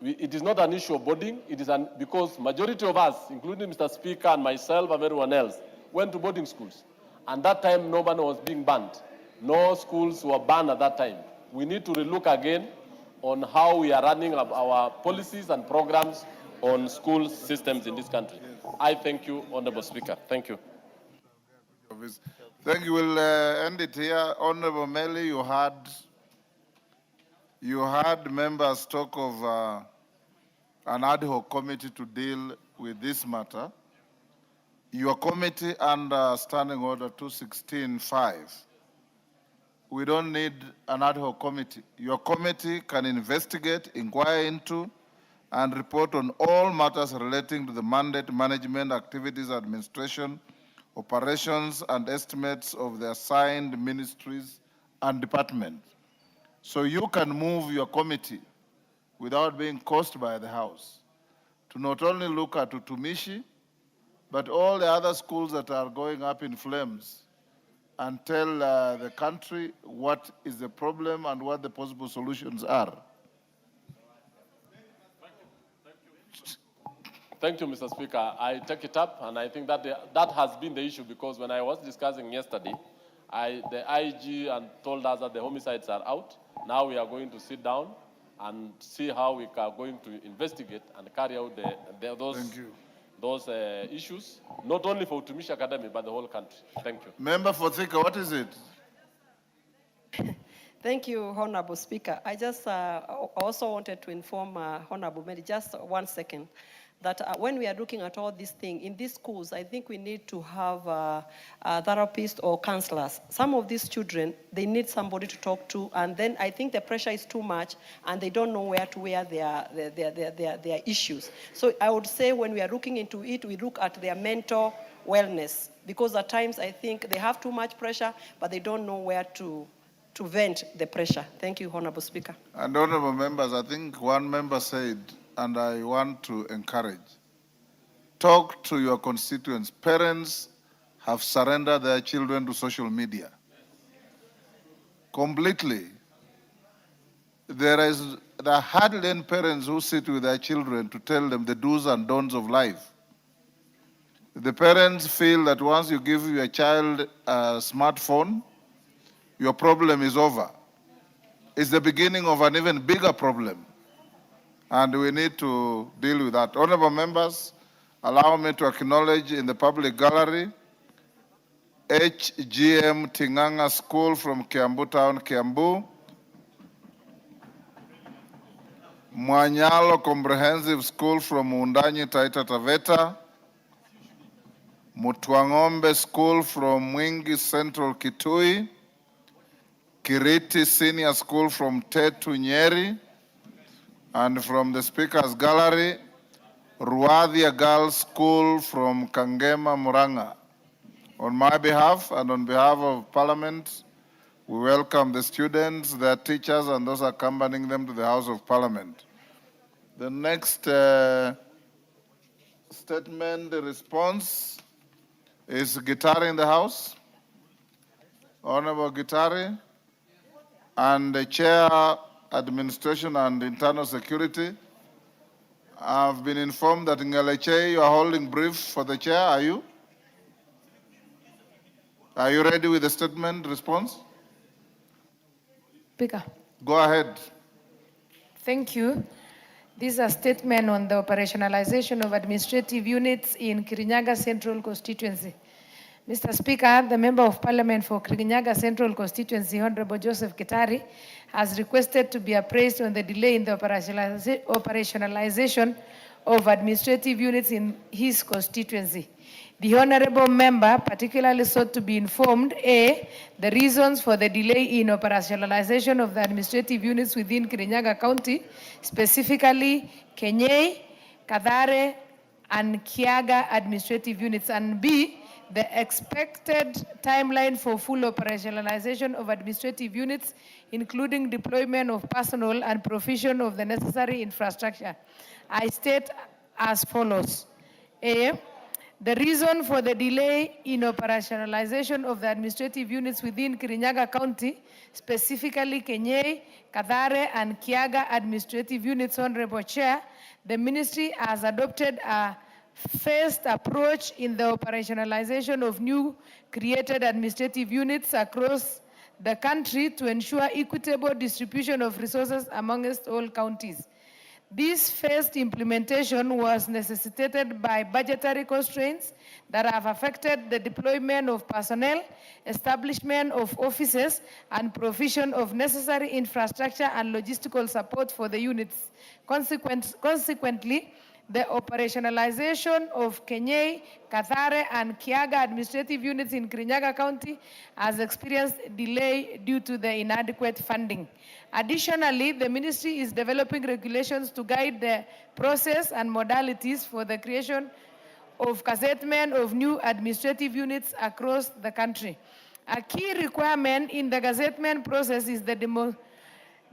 it is not an issue of boarding. It is because majority of us, including Mr. Speaker and myself and everyone else, went to boarding schools. And that time, no one was being banned. No schools were banned at that time. We need to relook again on how we are running our policies and programs on school systems in this country. I thank you, Honorable Speaker. Thank you. Thank you. We'll end it here. Honorable Meli, you had members talk of an ad hoc committee to deal with this matter. Your committee under Standing Order 216(5). We don't need an ad hoc committee. Your committee can investigate, inquire into, and report on all matters relating to the mandate, management, activities, administration, operations, and estimates of the assigned ministries and departments. So you can move your committee without being caused by the House to not only look at Utumishi, but all the other schools that are going up in flames, and tell the country what is the problem and what the possible solutions are. Thank you, Mr. Speaker. I take it up, and I think that that has been the issue, because when I was discussing yesterday, the IG told us that the homicides are out. Now we are going to sit down and see how we are going to investigate and carry out those issues, not only for Utumishi Academy, but the whole country. Thank you. Member for Thika, what is it? Thank you, Honorable Speaker. I just also wanted to inform Honorable Mary, just 1 second. that when we are looking at all these things, in these schools, I think we need to have therapists or counselors. Some of these children, they need somebody to talk to, and then I think the pressure is too much, and they don't know where to wear their issues. So I would say when we are looking into it, we look at their mental wellness, because at times I think they have too much pressure, but they don't know where to vent the pressure. Thank you, Honorable Speaker. And honorable members, I think one member said, and I want to encourage, talk to your constituents. Parents have surrendered their children to social media completely. There are hardly any parents who sit with their children to tell them the do's and don'ts of life. The parents feel that once you give your child a smartphone, your problem is over. It's the beginning of an even bigger problem, and we need to deal with that. Honorable members, allow me to acknowledge in the public gallery HGM Tinganga School from Kiambu Town, Kiambu, Mwanyalo Comprehensive School from Undanyi, Taita Taveta, Mutwangombe School from Mwingi Central, Kitui, Kiriti Senior School from Tetu, Nyeri, and from the Speaker's Gallery, Ruadia Girls School from Kangema, Muranga. On my behalf and on behalf of Parliament, we welcome the students, their teachers, and those accompanying them to the House of Parliament. The next statement, the response, is Gitari in the House. Honorable Gitari, and the Chair, Administration and Internal Security. I've been informed that in Ngeleche, you are holding brief for the Chair. Are you? Are you ready with the statement response? Speaker. Go ahead. Thank you. This is a statement on the operationalization of administrative units in Kirinyaga Central Constituency. Mr. Speaker, the Member of Parliament for Kirinyaga Central Constituency, Honorable Joseph Kitari, has requested to be appraised on the delay in the operationalization of administrative units in his constituency. The Honorable Member particularly sought to be informed, A, the reasons for the delay in operationalization of the administrative units within Kirinyaga County, specifically Kenyei, Kadare, and Kiaga administrative units, and B, the expected timeline for full operationalization of administrative units, including deployment of personnel and provision of the necessary infrastructure. I state as follows. A, the reason for the delay in operationalization of the administrative units within Kirinyaga County, specifically Kenyei, Kadare, and Kiaga administrative units, Honorable Chair, the Ministry has adopted a phased approach in the operationalization of new created administrative units across the country to ensure equitable distribution of resources amongst all counties. This phased implementation was necessitated by budgetary constraints that have affected the deployment of personnel, establishment of offices, and provision of necessary infrastructure and logistical support for the units. Consequently, the operationalization of Kenyei, Kathare, and Kiaga administrative units in Kirinyaga County has experienced delay due to the inadequate funding. Additionally, the ministry is developing regulations to guide the process and modalities for the creation of gazettement of new administrative units across the country. A key requirement in the gazettement process is the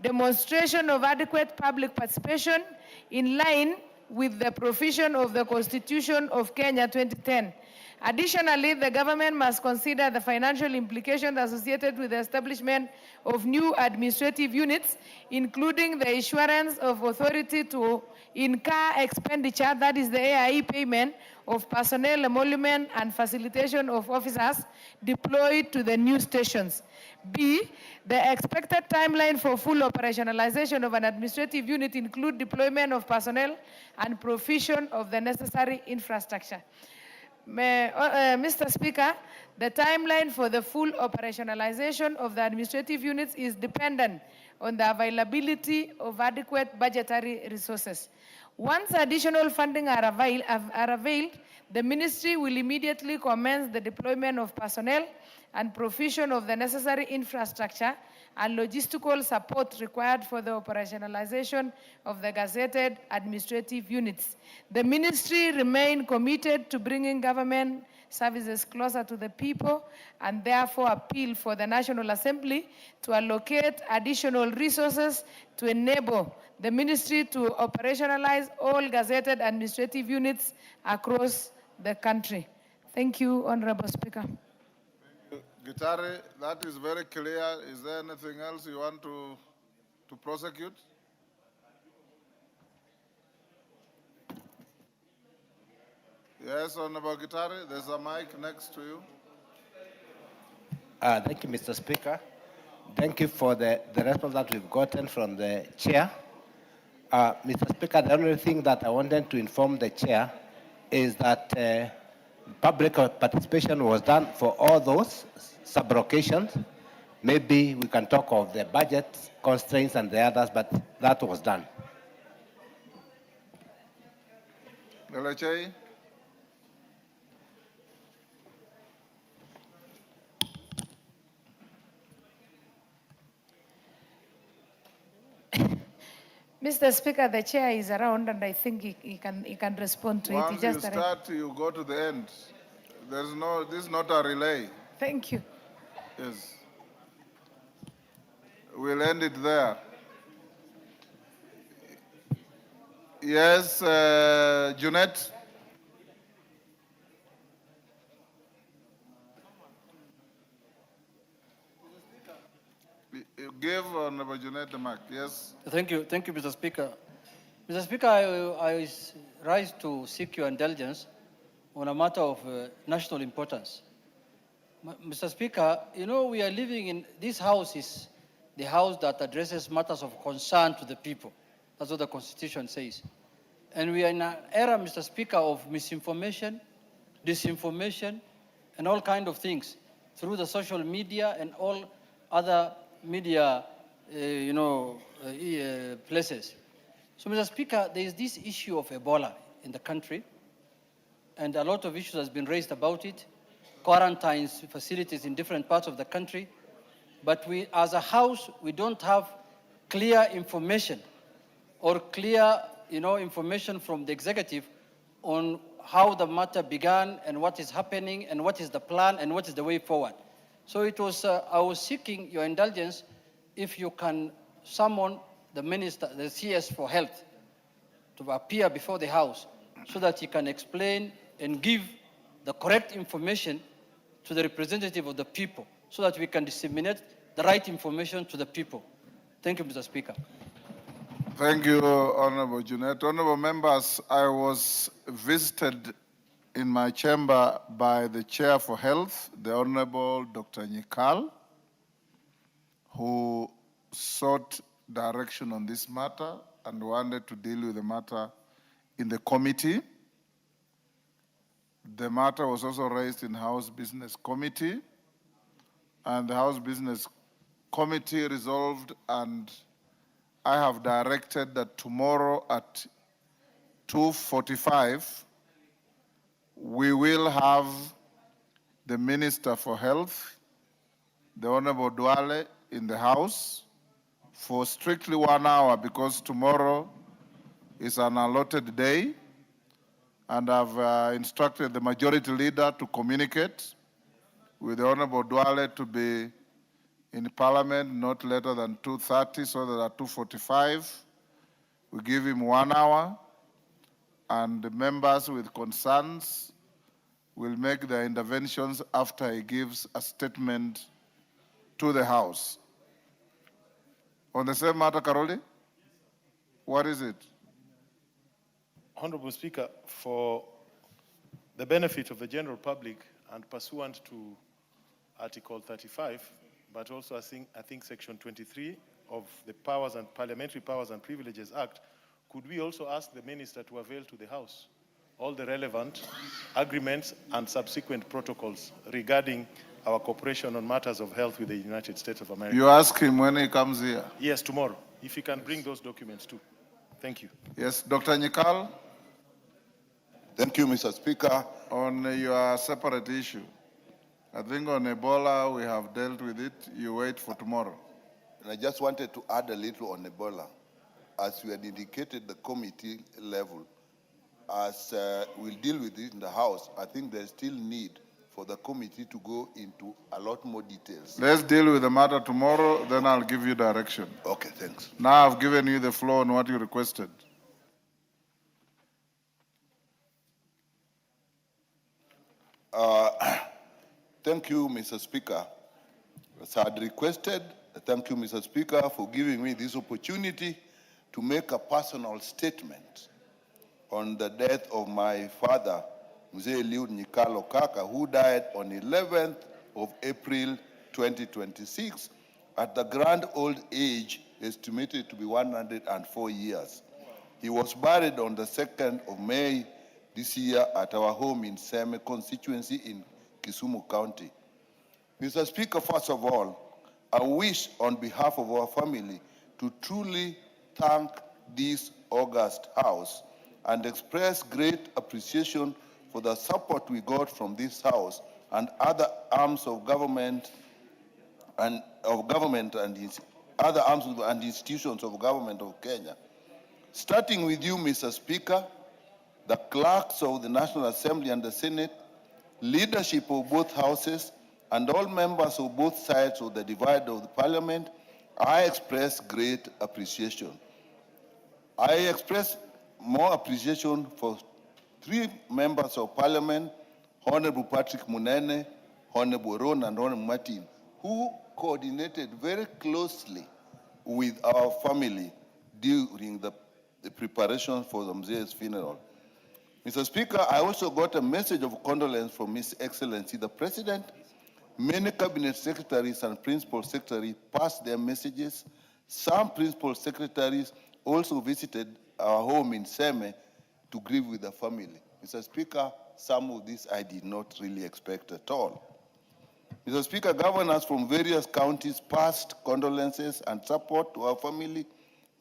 demonstration of adequate public participation in line with the provision of the Constitution of Kenya 2010. Additionally, the government must consider the financial implications associated with the establishment of new administrative units, including the issuance of authority to incur expenditure, that is the AIE payment, of personnel emolument and facilitation of officers deployed to the new stations. B, the expected timeline for full operationalization of an administrative unit include deployment of personnel and provision of the necessary infrastructure. Mr. Speaker, the timeline for the full operationalization of the administrative units is dependent on the availability of adequate budgetary resources. Once additional funding are availed, the ministry will immediately commence the deployment of personnel and provision of the necessary infrastructure and logistical support required for the operationalization of the gazetted administrative units. The ministry remains committed to bringing government services closer to the people and therefore appeal for the National Assembly to allocate additional resources to enable the ministry to operationalize all gazetted administrative units across the country. Thank you, Honorable Speaker. Gitari, that is very clear. Is there anything else you want to prosecute? Yes, Honorable Gitari, there's a mic next to you. Thank you, Mr. Speaker. Thank you for the response that we've gotten from the chair. Mr. Speaker, the only thing that I wanted to inform the chair is that public participation was done for all those sub-locations. Maybe we can talk of the budget constraints and the others, but that was done. LHA? Mr. Speaker, the chair is around and I think he can respond to it. Once you start, you go to the end. This is not a relay. Thank you. Yes. We'll end it there. Yes, Junet? Give Honorable Junet the mic. Yes. Thank you, Mr. Speaker. Mr. Speaker, I rise to seek your indulgence on a matter of national importance. Mr. Speaker, you know we are living in, this house is the house that addresses matters of concern to the people. That's what the Constitution says. And we are in an era, Mr. Speaker, of misinformation, disinformation, and all kinds of things through the social media and all other media, places. So, Mr. Speaker, there is this issue of Ebola in the country, and a lot of issues has been raised about it, quarantines facilities in different parts of the country, but we, as a house, we don't have clear information or clear, information from the executive on how the matter began and what is happening and what is the plan and what is the way forward. So it was, I was seeking your indulgence if you can summon the minister, the CS for Health, to appear before the House so that he can explain and give the correct information to the representative of the people so that we can disseminate the right information to the people. Thank you, Mr. Speaker. Thank you, Honorable Junet. Honorable members, I was visited in my chamber by the Chair for Health, the Honorable Dr. Nyikal, who sought direction on this matter and wanted to deal with the matter in the committee. The matter was also raised in House Business Committee, and the House Business Committee resolved, and I have directed that tomorrow at 2:45, we will have the Minister for Health, the Honorable Duale, in the House for strictly 1 hour because tomorrow is an allotted day, and I've instructed the majority leader to communicate with the Honorable Duale to be in Parliament not later than 2:30, so that at 2:45 we give him 1 hour, and the members with concerns will make their interventions after he gives a statement to the House. On the same matter, Karoli, what is it? Honorable Speaker, for the benefit of the general public and pursuant to Article 35, but also I think Section 23 of the Powers and Parliamentary Powers and Privileges Act, could we also ask the Minister to avail to the House all the relevant agreements and subsequent protocols regarding our cooperation on matters of health with the United States of America? You ask him when he comes here? Yes, tomorrow, if he can bring those documents too. Thank you. Yes, Dr. Nyikal, Thank you, Mr. Speaker. on your separate issue. I think on Ebola, we have dealt with it. You wait for tomorrow. And I just wanted to add a little on Ebola. As we had indicated the committee level, as we'll deal with it in the House, I think there's still need for the committee to go into a lot more details. Let's deal with the matter tomorrow, then I'll give you direction. Okay, thanks. Now I've given you the floor on what you requested. Thank you, Mr. Speaker. As I had requested, thank you, Mr. Speaker, for giving me this opportunity to make a personal statement on the death of my father, Mzee Eliud Nyikalo Kaka, who died on 11th of April 2026 at the grand old age estimated to be 104 years. He was buried on the 2nd of May this year at our home in Seme constituency in Kisumu County. Mr. Speaker, first of all, I wish on behalf of our family to truly thank this august House and express great appreciation for the support we got from this House and other arms of government and other arms and institutions of government of Kenya. Starting with you, Mr. Speaker, the clerks of the National Assembly and the Senate, leadership of both houses, and all members of both sides of the divide of the parliament, I express great appreciation. I express more appreciation for 3 members of parliament, Honorable Patrick Munene, Honorable Ron, and Honorable Martin, who coordinated very closely with our family during the preparation for the Mzee's funeral. Mr. Speaker, I also got a message of condolence from His Excellency the President. Many cabinet secretaries and principal secretaries passed their messages. Some principal secretaries also visited our home in Seme to grieve with the family. Mr. Speaker, some of this I did not really expect at all. Mr. Speaker, governors from various counties passed condolences and support to our family.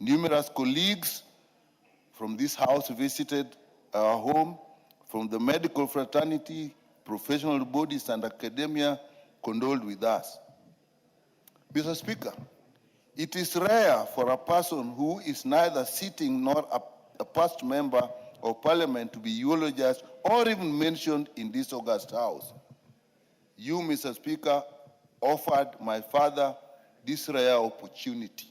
Numerous colleagues from this House visited our home. From the medical fraternity, professional bodies, and academia condoled with us. Mr. Speaker, it is rare for a person who is neither sitting nor a past member of parliament to be eulogized or even mentioned in this august House. You, Mr. Speaker, offered my father this rare opportunity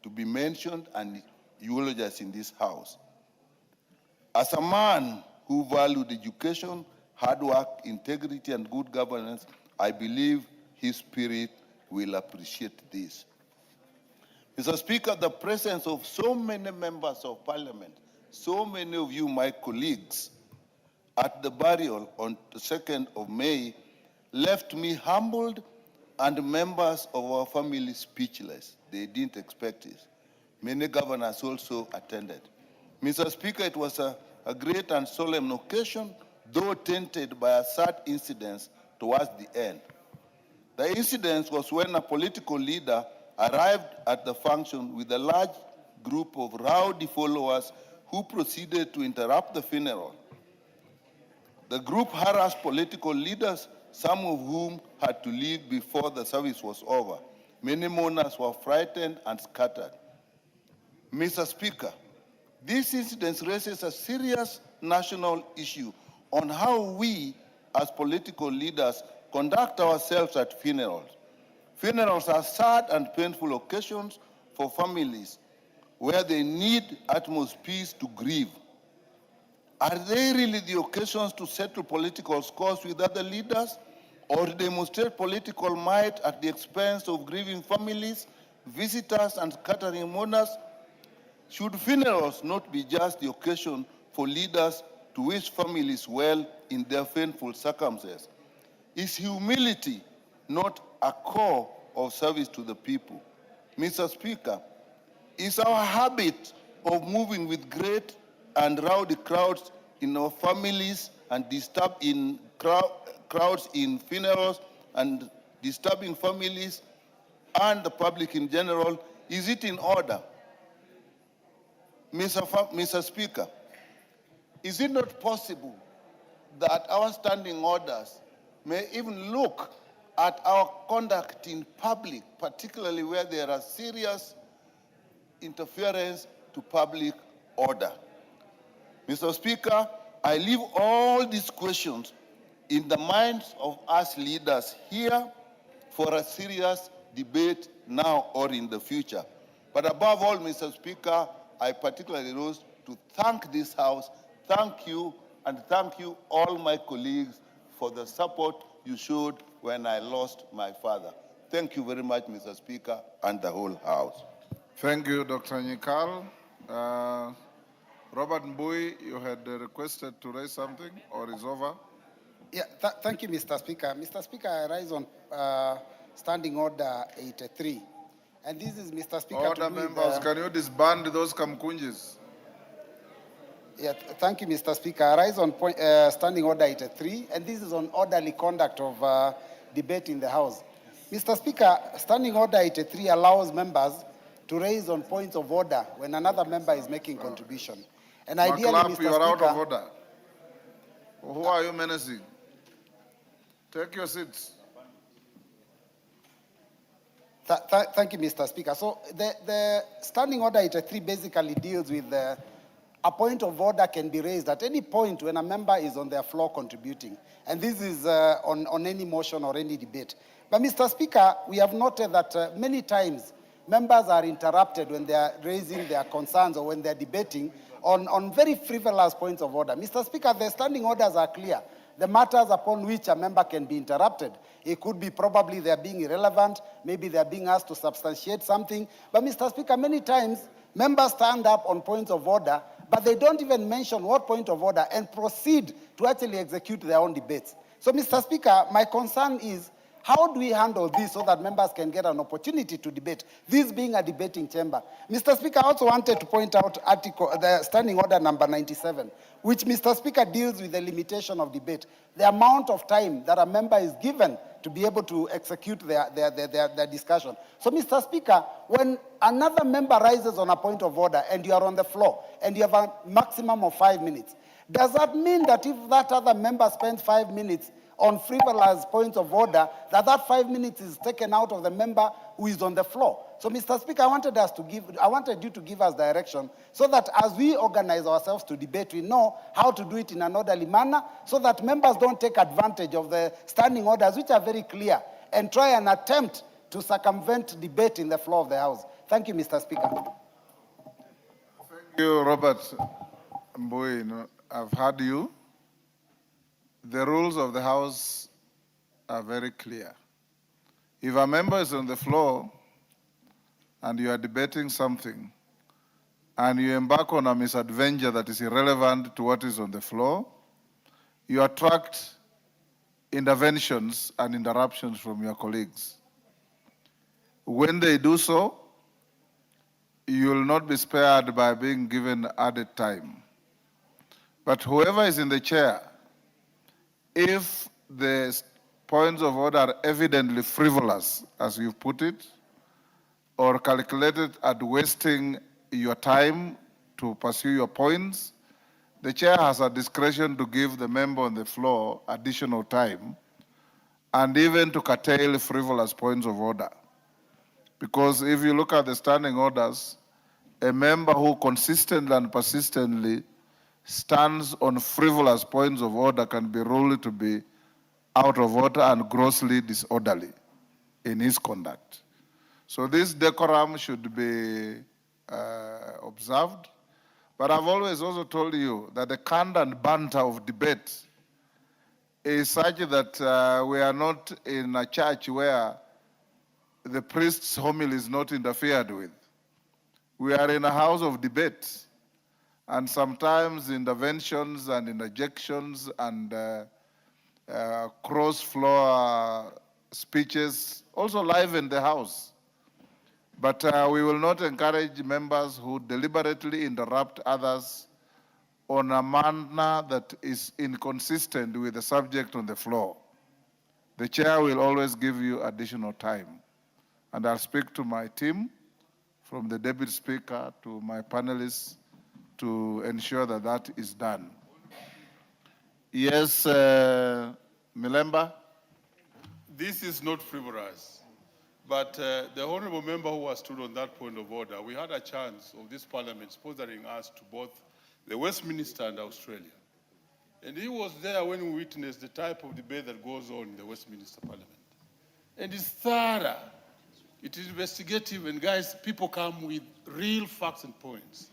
to be mentioned and eulogized in this House. As a man who valued education, hard work, integrity, and good governance, I believe his spirit will appreciate this. Mr. Speaker, the presence of so many members of parliament, so many of you, my colleagues, at the burial on the 2nd of May left me humbled and members of our family speechless. They didn't expect it. Many governors also attended. Mr. Speaker, it was a great and solemn occasion, though tainted by a sad incident towards the end. The incident was when a political leader arrived at the function with a large group of rowdy followers who proceeded to interrupt the funeral. The group harassed political leaders, some of whom had to leave before the service was over. Many mourners were frightened and scattered. Mr. Speaker, this incident raises a serious national issue on how we, as political leaders, conduct ourselves at funerals. Funerals are sad and painful occasions for families where they need utmost peace to grieve. Are they really the occasions to settle political scores with other leaders or demonstrate political might at the expense of grieving families, visitors, and scattering mourners? Should funerals not be just the occasion for leaders to wish families well in their painful circumstances? Is humility not a core of service to the people? Mr. Speaker, is our habit of moving with great and rowdy crowds in our families and crowds in funerals and disturbing families and the public in general, is it in order? Mr. Speaker, is it not possible that our standing orders may even look at our conduct in public, particularly where there are serious interference to public order? Mr. Speaker, I leave all these questions in the minds of us leaders here for a serious debate now or in the future. But above all, Mr. Speaker, I particularly wish to thank this House, thank you, and thank you all my colleagues for the support you showed when I lost my father. Thank you very much, Mr. Speaker, and the whole House. Thank you, Dr. Nyikal. Robert Mbui, you had requested to raise something, or is over? Yeah, thank you, Mr. Speaker. Mr. Speaker, I rise on Standing Order 83. And this is, Mr. Speaker, Order members, can you disband those kamkunjis? Yeah, thank you, Mr. Speaker. I rise on Standing Order 83, and this is on orderly conduct of debate in the House. Mr. Speaker, Standing Order 83 allows members to raise on points of order when another member is making contribution. And ideally, Maclap, Mr. you are out Speaker, of order. Who are you menacing? Take your seats. Thank you, Mr. Speaker. So the Standing Order 83 basically deals with a point of order can be raised at any point when a member is on their floor contributing. And this is on any motion or any debate. But Mr. Speaker, we have noted that many times members are interrupted when they are raising their concerns or when they're debating on very frivolous points of order. Mr. Speaker, the standing orders are clear. The matters upon which a member can be interrupted. It could be probably they're being irrelevant, maybe they're being asked to substantiate something. But Mr. Speaker, many times members stand up on points of order, but they don't even mention what point of order and proceed to actually execute their own debates. So Mr. Speaker, my concern is, how do we handle this so that members can get an opportunity to debate, this being a debating chamber? Mr. Speaker, I also wanted to point out the Standing Order number 97, which, Mr. Speaker, deals with the limitation of debate, the amount of time that a member is given to be able to execute their discussion. So, Mr. Speaker, when another member rises on a point of order and you are on the floor and you have a maximum of 5 minutes, does that mean that if that other member spends 5 minutes on frivolous points of order, that 5 minutes is taken out of the member who is on the floor? So, Mr. Speaker, I wanted you to give us direction so that as we organize ourselves to debate, we know how to do it in an orderly manner so that members don't take advantage of the standing orders, which are very clear, and try and attempt to circumvent debate in the floor of the House. Thank you, Mr. Speaker. Thank you, Robert Mbui. I've heard you. The rules of the House are very clear. If a member is on the floor and you are debating something and you embark on a misadventure that is irrelevant to what is on the floor, you attract interventions and interruptions from your colleagues. When they do so, you will not be spared by being given added time. But whoever is in the chair, if the points of order are evidently frivolous, as you put it, or calculated at wasting your time to pursue your points, the chair has a discretion to give the member on the floor additional time and even to curtail frivolous points of order. Because if you look at the standing orders, a member who consistently and persistently stands on frivolous points of order can be ruled to be out of order and grossly disorderly in his conduct. So this decorum should be observed. But I've always also told you that the cant and banter of debate is such that we are not in a church where the priest's homily is not interfered with. We are in a house of debate. And sometimes interventions and interjections and cross-floor speeches also liven the House. But we will not encourage members who deliberately interrupt others on a manner that is inconsistent with the subject on the floor. The chair will always give you additional time. And I'll speak to my team, from the deputy speaker to my panelists, to ensure that that is done. Yes, Milemba? This is not frivolous, but the honorable member who has stood on that point of order, we had a chance of this parliament sponsoring us to both the Westminster and Australia. And he was there when we witnessed the type of debate that goes on in the Westminster Parliament. And it's thorough, it is investigative, and guys, people come with real facts and points.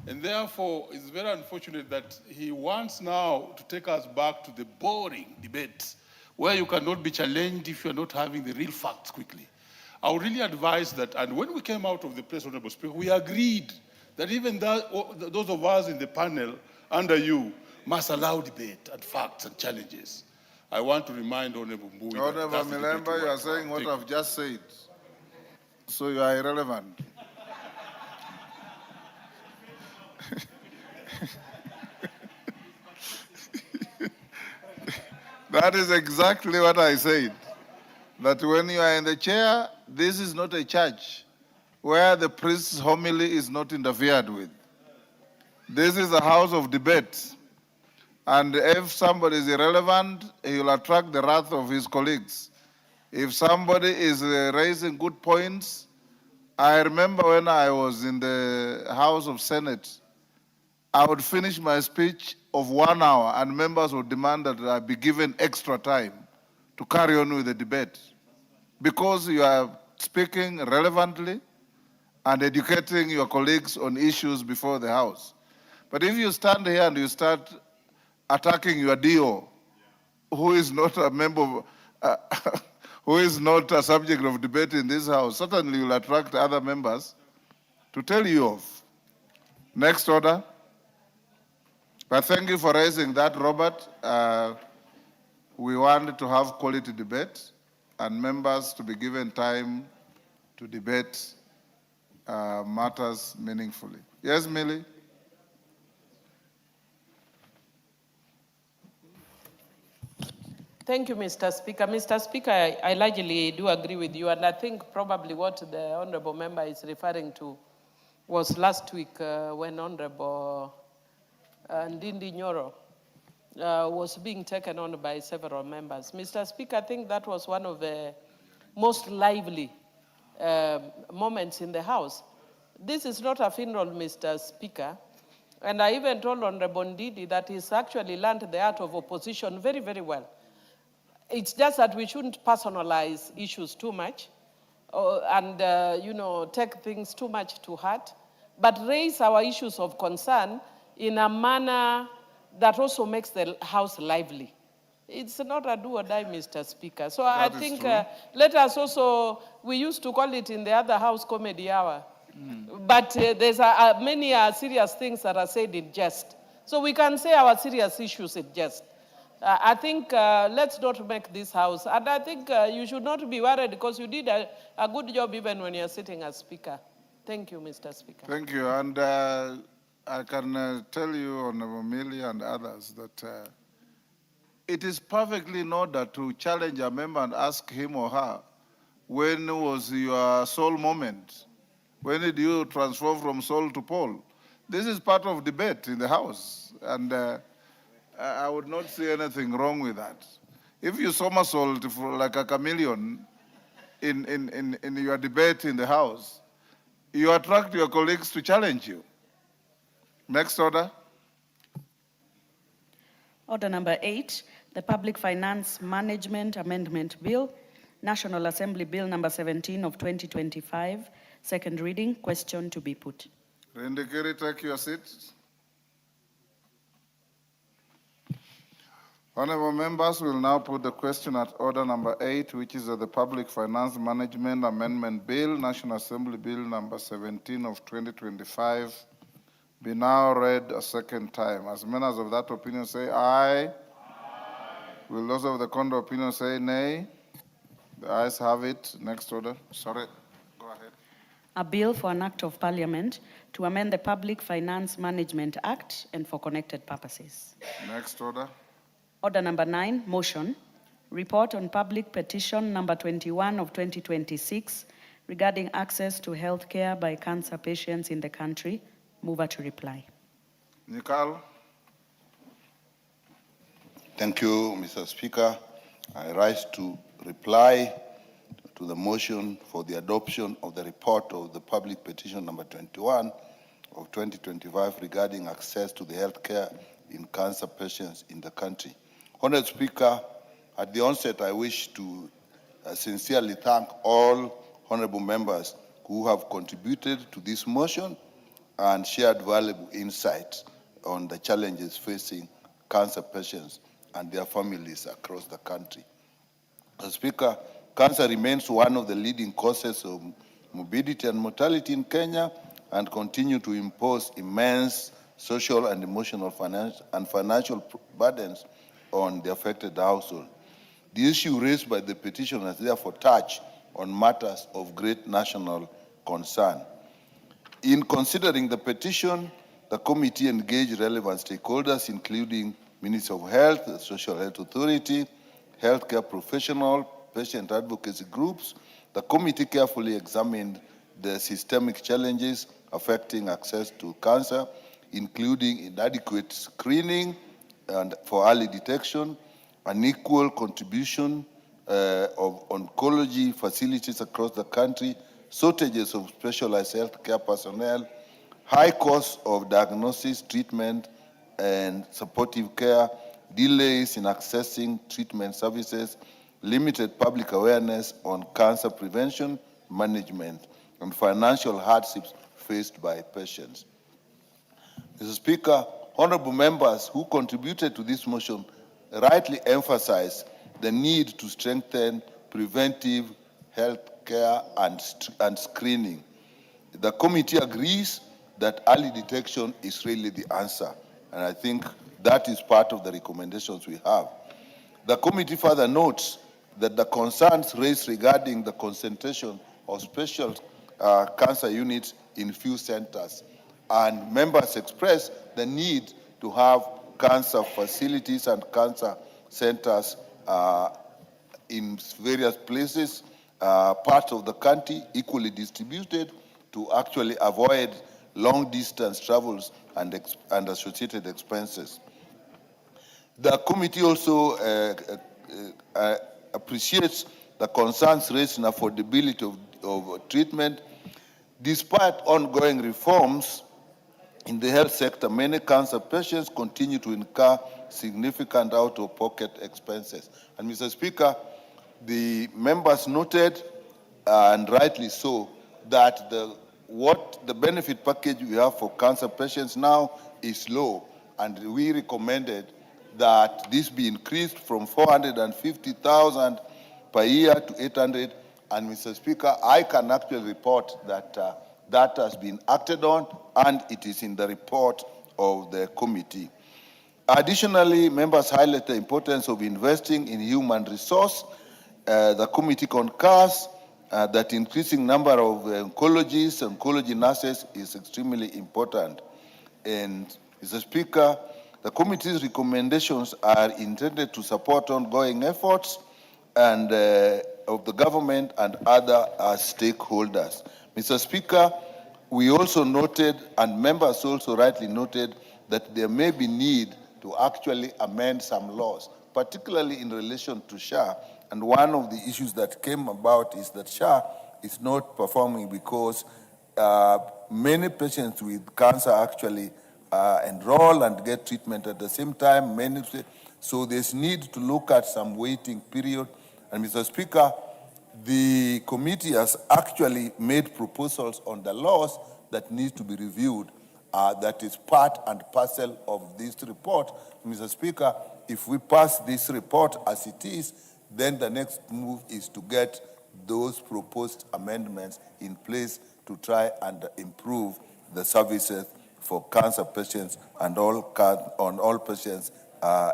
And therefore, it's very unfortunate that he wants now to take us back to the boring debates where you cannot be challenged if you're not having the real facts quickly. I would really advise that, and when we came out of the place, Honorable Speaker, we agreed that even those of us in the panel under you must allow debate and facts and challenges. I want to remind Honorable Mbui Honorable that Milemba, you are saying what I've just said. So you are irrelevant. That is exactly what I said. That when you are in the chair, this is not a church where the priest's homily is not interfered with. This is a house of debate. And if somebody is irrelevant, he will attract the wrath of his colleagues. If somebody is raising good points, I remember when I was in the House of Senate, I would finish my speech of 1 hour and members would demand that I be given extra time to carry on with the debate. Because you are speaking relevantly and educating your colleagues on issues before the House. But if you stand here and you start attacking your DO, who is not a member of, who is not a subject of debate in this House, certainly will attract other members to tell you off. Next order. But thank you for raising that, Robert. We want to have quality debate and members to be given time to debate matters meaningfully. Yes, Millie? Thank you, Mr. Speaker. Mr. Speaker, I largely do agree with you, and I think probably what the honorable member is referring to was last week when Honorable Ndindi Nyoro was being taken on by several members. Mr. Speaker, I think that was one of the most lively moments in the House. This is not a funeral, Mr. Speaker, and I even told Honorable Ndindi that he's actually learned the art of opposition very, very well. It's just that we shouldn't personalize issues too much and, take things too much to heart, but raise our issues of concern in a manner that also makes the House lively. It's not a do or die, Mr. Speaker. So I think let us also, we used to call it in the other House comedy hour, but there's many serious things that are said in jest. So we can say our serious issues in jest. I think let's not make this House, and I think you should not be worried because you did a good job even when you're sitting as Speaker. Thank you, Mr. Speaker. Thank you, and I can tell you, Honorable Millie and others, that it is perfectly in order to challenge a member and ask him or her, when was your soul moment? When did you transform from Saul to Paul? This is part of debate in the House, and I would not see anything wrong with that. If you somersault like a chameleon in your debate in the House, you attract your colleagues to challenge you. Next order. Order number 8, the Public Finance Management Amendment Bill, National Assembly Bill number 17 of 2025, second reading, question to be put. Rindikiri, take your seats. Honorable members, we will now put the question at order number 8, which is the Public Finance Management Amendment Bill, National Assembly Bill number 17 of 2025, be now read a second time. As members of that opinion say aye. Aye. Will those of the contrary opinion say nay? The ayes have it. Next order. Sorry. Go ahead. A bill for an act of parliament to amend the Public Finance Management Act and for connected purposes. Next order. Order number 9, motion. Report on public petition number 21 of 2026 regarding access to health care by cancer patients in the country. Mover to reply. Nikal. Thank you, Mr. Speaker. I rise to reply to the motion for the adoption of the report of the public petition number 21 of 2025 regarding access to the health care in cancer patients in the country. Honored Speaker, at the onset, I wish to sincerely thank all honorable members who have contributed to this motion and shared valuable insights on the challenges facing cancer patients and their families across the country. Mr. Speaker, cancer remains one of the leading causes of morbidity and mortality in Kenya and continue to impose immense social and emotional financial burdens on the affected household. The issue raised by the petitioners therefore touch on matters of great national concern. In considering the petition, the committee engaged relevant stakeholders, including Ministry of Health, the Social Health Authority, healthcare professionals, patient advocacy groups. The committee carefully examined the systemic challenges affecting access to cancer, including inadequate screening and for early detection, unequal contribution of oncology facilities across the country, shortages of specialized healthcare personnel, high costs of diagnosis, treatment, and supportive care, delays in accessing treatment services, limited public awareness on cancer prevention, management, and financial hardships faced by patients. Mr. Speaker, honorable members who contributed to this motion rightly emphasized the need to strengthen preventive health care and screening. The committee agrees that early detection is really the answer, and I think that is part of the recommendations we have. The committee further notes that the concerns raised regarding the concentration of special cancer units in few centers, and members express the need to have cancer facilities and cancer centers in various places, parts of the country, equally distributed, to actually avoid long-distance travels and associated expenses. The committee also appreciates the concerns raised in affordability of treatment. Despite ongoing reforms in the health sector, many cancer patients continue to incur significant out-of-pocket expenses. And Mr. Speaker, the members noted, and rightly so, that the benefit package we have for cancer patients now is low, and we recommended that this be increased from 450,000 per year to 800. And Mr. Speaker, I can actually report that that has been acted on, and it is in the report of the committee. Additionally, members highlight the importance of investing in human resource. The committee concurs that increasing number of oncologists, oncology nurses is extremely important. And Mr. Speaker, the committee's recommendations are intended to support ongoing efforts and of the government and other stakeholders. Mr. Speaker, we also noted, and members also rightly noted, that there may be need to actually amend some laws, particularly in relation to SHA. And one of the issues that came about is that SHA is not performing because many patients with cancer actually enroll and get treatment at the same time. So there's need to look at some waiting period. And Mr. Speaker, the committee has actually made proposals on the laws that need to be reviewed. That is part and parcel of this report. Mr. Speaker, if we pass this report as it is, then the next move is to get those proposed amendments in place to try and improve the services for cancer patients and all patients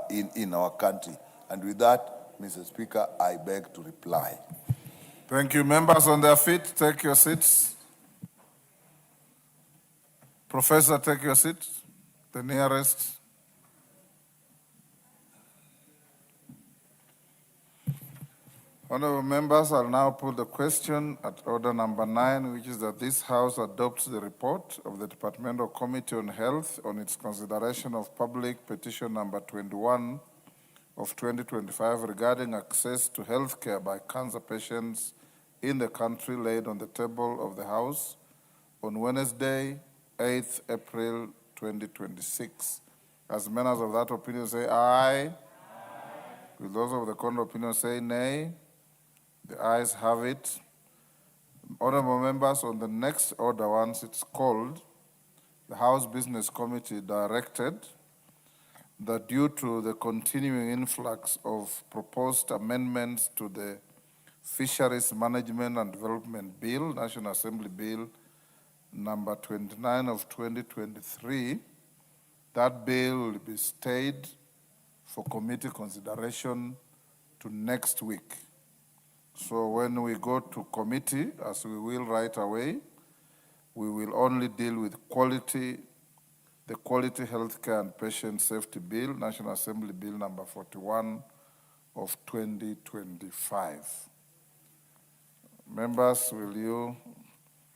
in our country. And with that, Mr. Speaker, I beg to reply. Thank you. Members on their feet, take your seats. Professor, take your seat, the nearest. Honorable members, I'll now put the question at order number 9, which is that this House adopts the report of the Departmental Committee on Health on its consideration of public petition number 21 of 2025 regarding access to health care by cancer patients in the country, laid on the table of the House on Wednesday, 8th April 2026. As members of that opinion say aye. Will those of the contrary opinion say nay? The ayes have it. Honorable members, on the next order, once it's called, the House Business Committee directed that due to the continuing influx of proposed amendments to the Fisheries Management and Development Bill, National Assembly Bill number 29 of 2023, that bill will be stayed for committee consideration to next week. So when we go to committee, as we will right away, we will only deal with the Quality Healthcare and Patient Safety Bill, National Assembly Bill number 41 of 2025. Members,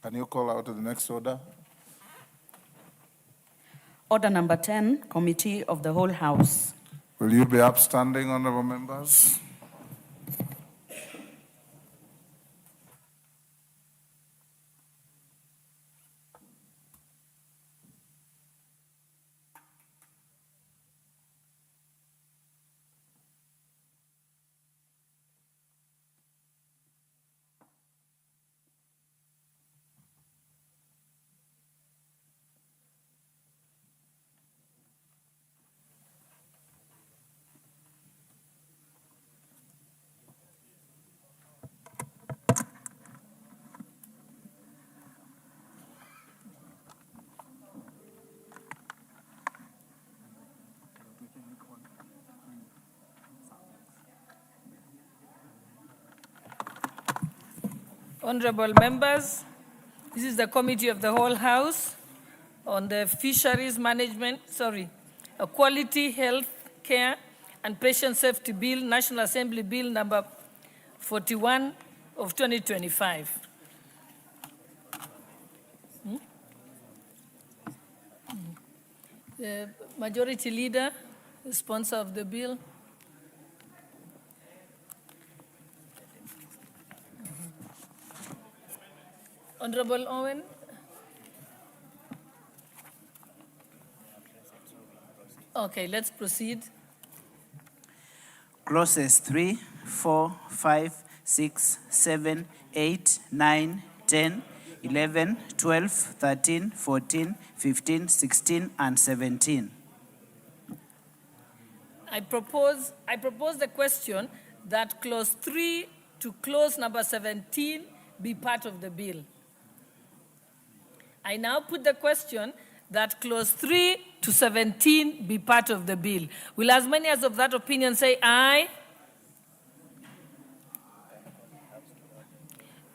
can you call out the next order? Order number 10, Committee of the Whole House. Will you be upstanding, honorable members? Honorable members, this is the Committee of the Whole House on the Fisheries Management, Quality Health Care and Patient Safety Bill, National Assembly Bill number 41 of 2025. The Majority Leader, the sponsor of the bill. Honorable Owen. Okay, let's proceed. Clauses 3, 4, 5, 6, 7, 8, 9, 10, 11, 12, 13, 14, 15, 16, and 17. I propose the question that clause 3 to clause number 17 be part of the bill. I now put the question that clause 3 to 17 be part of the bill. Will as many as of that opinion say aye?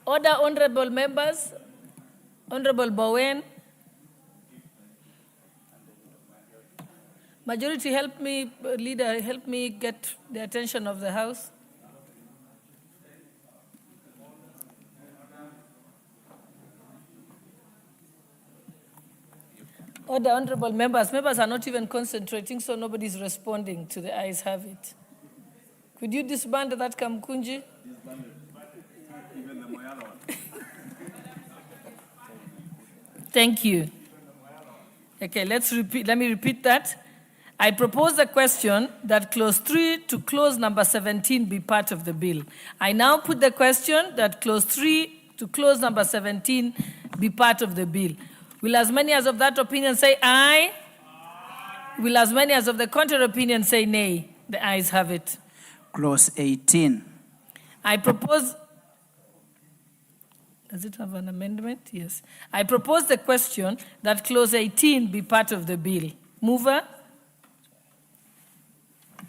Order, honorable members. Honorable Bowen. Majority, help me, leader, help me get the attention of the House. Order, honorable members. Members are not even concentrating, so nobody's responding to the ayes have it. Could you disband that Kamkunji? Thank you. Okay, let me repeat that. I propose the question that clause 3 to clause number 17 be part of the bill. I now put the question that clause 3 to clause number 17 be part of the bill. Will as many as of that opinion say aye? Aye. Will as many as of the contrary opinion say nay? The ayes have it. Clause 18. I propose... Does it have an amendment? Yes. I propose the question that clause 18 be part of the bill. Mover?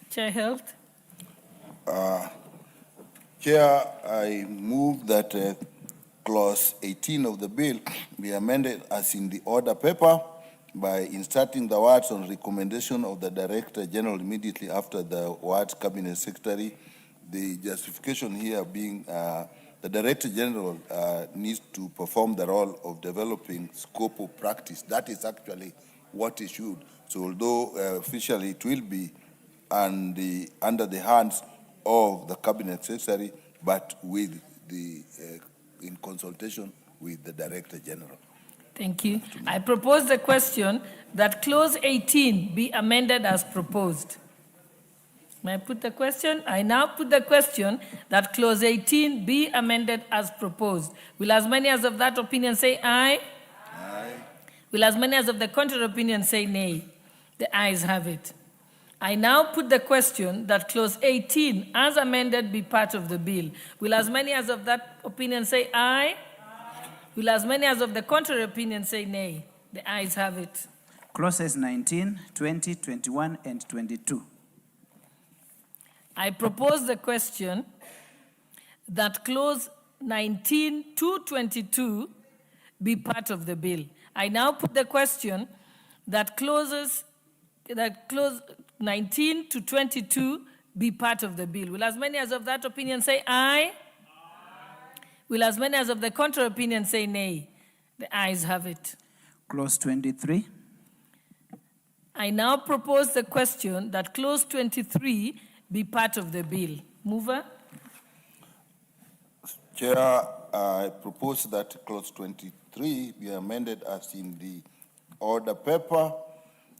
Chair Health? Chair, I move that clause 18 of the bill be amended as in the order paper by inserting the words on recommendation of the Director General immediately after the words Cabinet Secretary the justification here being the Director General needs to perform the role of developing scope of practice. That is actually what he should. So although officially it will be under the hands of the Cabinet Secretary, but with the in consultation with the Director General. Thank you. I propose the question that clause 18 be amended as proposed. May I put the question? I now put the question that clause 18 be amended as proposed. Will as many as of that opinion say aye? Aye. Will as many as of the contrary opinion say nay? The ayes have it. I now put the question that clause 18 as amended be part of the bill. Will as many as of that opinion say aye? Will as many as of the contrary opinion say nay? The ayes have it. Clauses 19, 20, 21, and 22. I propose the question that clause 19 to 22 be part of the bill. I now put the question that clause 19 to 22 be part of the bill. Will as many as of that opinion say aye? Will as many as of the contrary opinion say nay? The ayes have it. Clause 23. I now propose the question that clause 23 be part of the bill. Mover? Chair, I propose that clause 23 be amended as in the order paper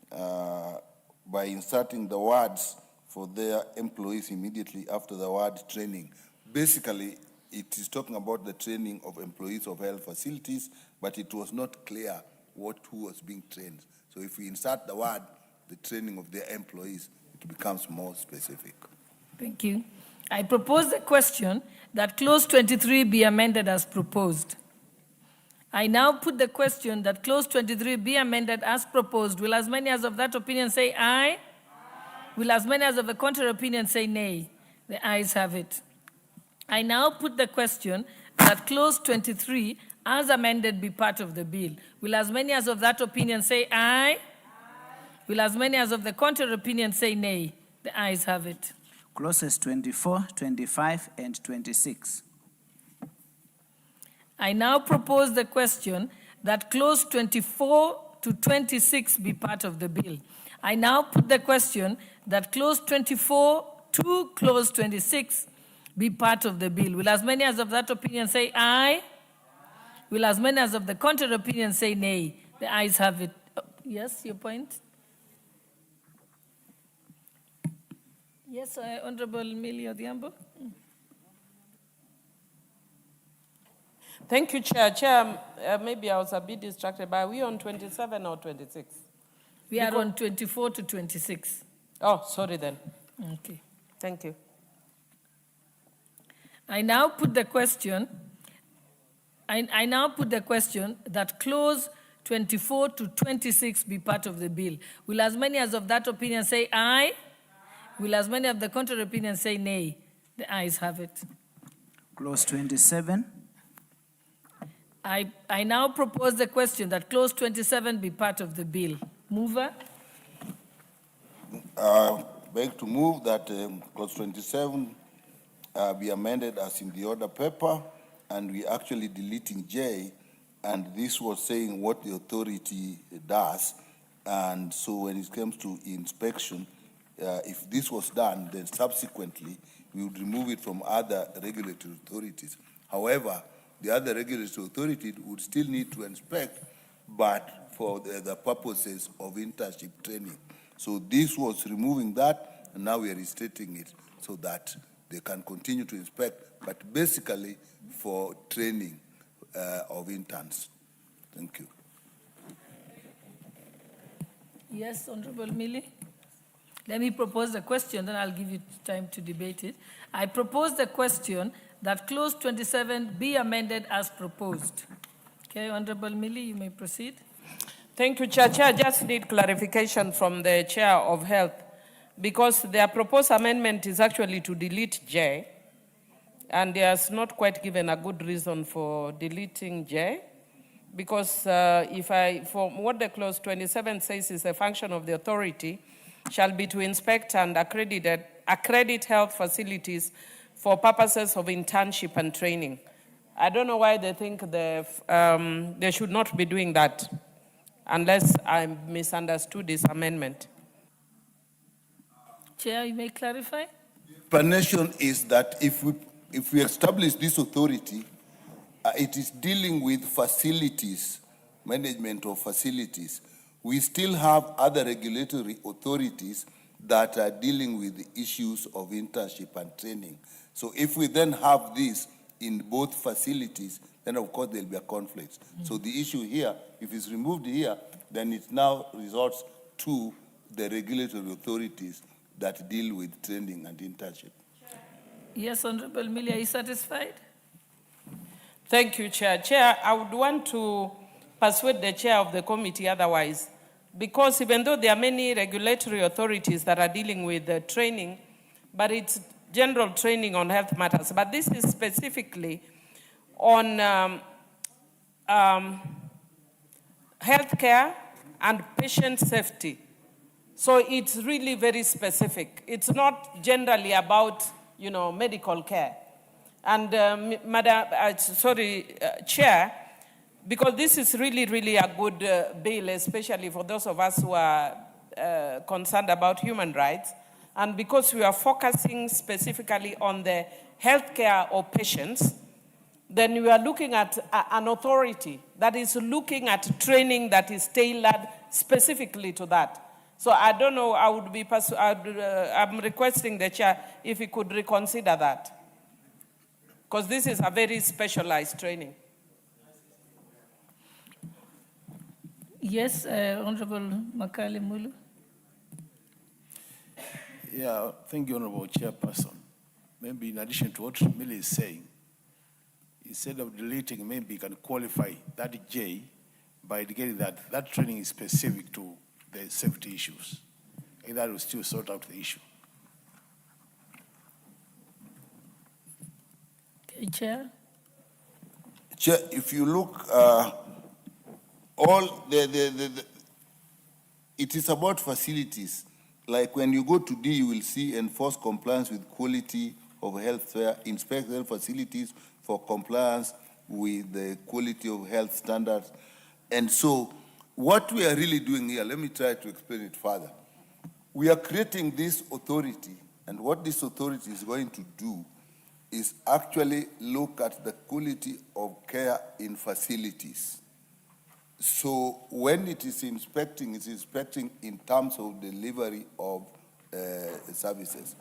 by inserting the words for their employees immediately after the word training. Basically, it is talking about the training of employees of health facilities, but it was not clear who was being trained. So if we insert the word, the training of their employees, it becomes more specific. Thank you. I propose the question that clause 23 be amended as proposed. I now put the question that clause 23 be amended as proposed. Will as many as of that opinion say aye? Will as many as of the contrary opinion say nay? The ayes have it. I now put the question that clause 23 as amended be part of the bill. Will as many as of that opinion say aye? Will as many as of the contrary opinion say nay? The ayes have it. Clauses 24, 25, and 26. I now propose the question that clause 24 to 26 be part of the bill. I now put the question that clause 24 to clause 26 be part of the bill. Will as many as of that opinion say aye? Will as many as of the contrary opinion say nay? The ayes have it. Yes, your point? Yes, Honorable Millie Odhiambo. Thank you, Chair. Chair, maybe I was a bit distracted, but are we on 27 or 26? We are on 24 to 26. Oh, sorry then. Okay. Thank you. I now put the question, I now put the question that clause 24 to 26 be part of the bill. Will as many as of that opinion say aye? Will as many of the contrary opinion say nay? The ayes have it. Clause 27. I now propose the question that clause 27 be part of the bill. Mover? Beg to move that clause 27 be amended as in the order paper, and we actually deleting J, and this was saying what the authority does, and so when it comes to inspection, if this was done, then subsequently we would remove it from other regulatory authorities. However, the other regulatory authority would still need to inspect, but for the purposes of internship training. So this was removing that, and now we are restating it so that they can continue to inspect, but basically for training of interns. Thank you. Yes, Honorable Millie. Let me propose the question, then I'll give you time to debate it. I propose the question that clause 27 be amended as proposed. Okay, Honorable Millie, you may proceed. Thank you, Chair. Chair, I just need clarification from the Chair of Health, because their proposed amendment is actually to delete J, and he has not quite given a good reason for deleting J, because from what the clause 27 says is a function of the authority shall be to inspect and accredit health facilities for purposes of internship and training. I don't know why they think they should not be doing that, unless I misunderstood this amendment. Chair, you may clarify. Explanation is that if we establish this authority, it is dealing with facilities, management of facilities. We still have other regulatory authorities that are dealing with the issues of internship and training. So if we then have this in both facilities, then of course there'll be a conflict. So the issue here, if it's removed here, then it now resorts to the regulatory authorities that deal with training and internship. Yes, Honorable Millie, are you satisfied? Thank you, Chair. Chair, I would want to persuade the chair of the committee otherwise, because even though there are many regulatory authorities that are dealing with training, but it's general training on health matters, but this is specifically on healthcare and patient safety. So it's really very specific. It's not generally about, medical care. And Chair, because this is really, really a good bill, especially for those of us who are concerned about human rights, and because we are focusing specifically on the healthcare of patients, then we are looking at an authority that is looking at training that is tailored specifically to that. So I don't know, I'm requesting the chair if he could reconsider that, because this is a very specialized training. Yes, Honorable Makali Mulu. Yeah, thank you, Honorable Chairperson. Maybe in addition to what Millie is saying, instead of deleting, maybe you can qualify that J by indicating that that training is specific to the safety issues. And that will still sort out the issue. Okay, Chair. Chair, if you look, it is about facilities. Like when you go to D, you will see enforce compliance with quality of health care, inspect health facilities for compliance with the quality of health standards. And so what we are really doing here, let me try to explain it further. We are creating this authority, and what this authority is going to do is actually look at the quality of care in facilities. So when it is inspecting, it's inspecting in terms of delivery of services.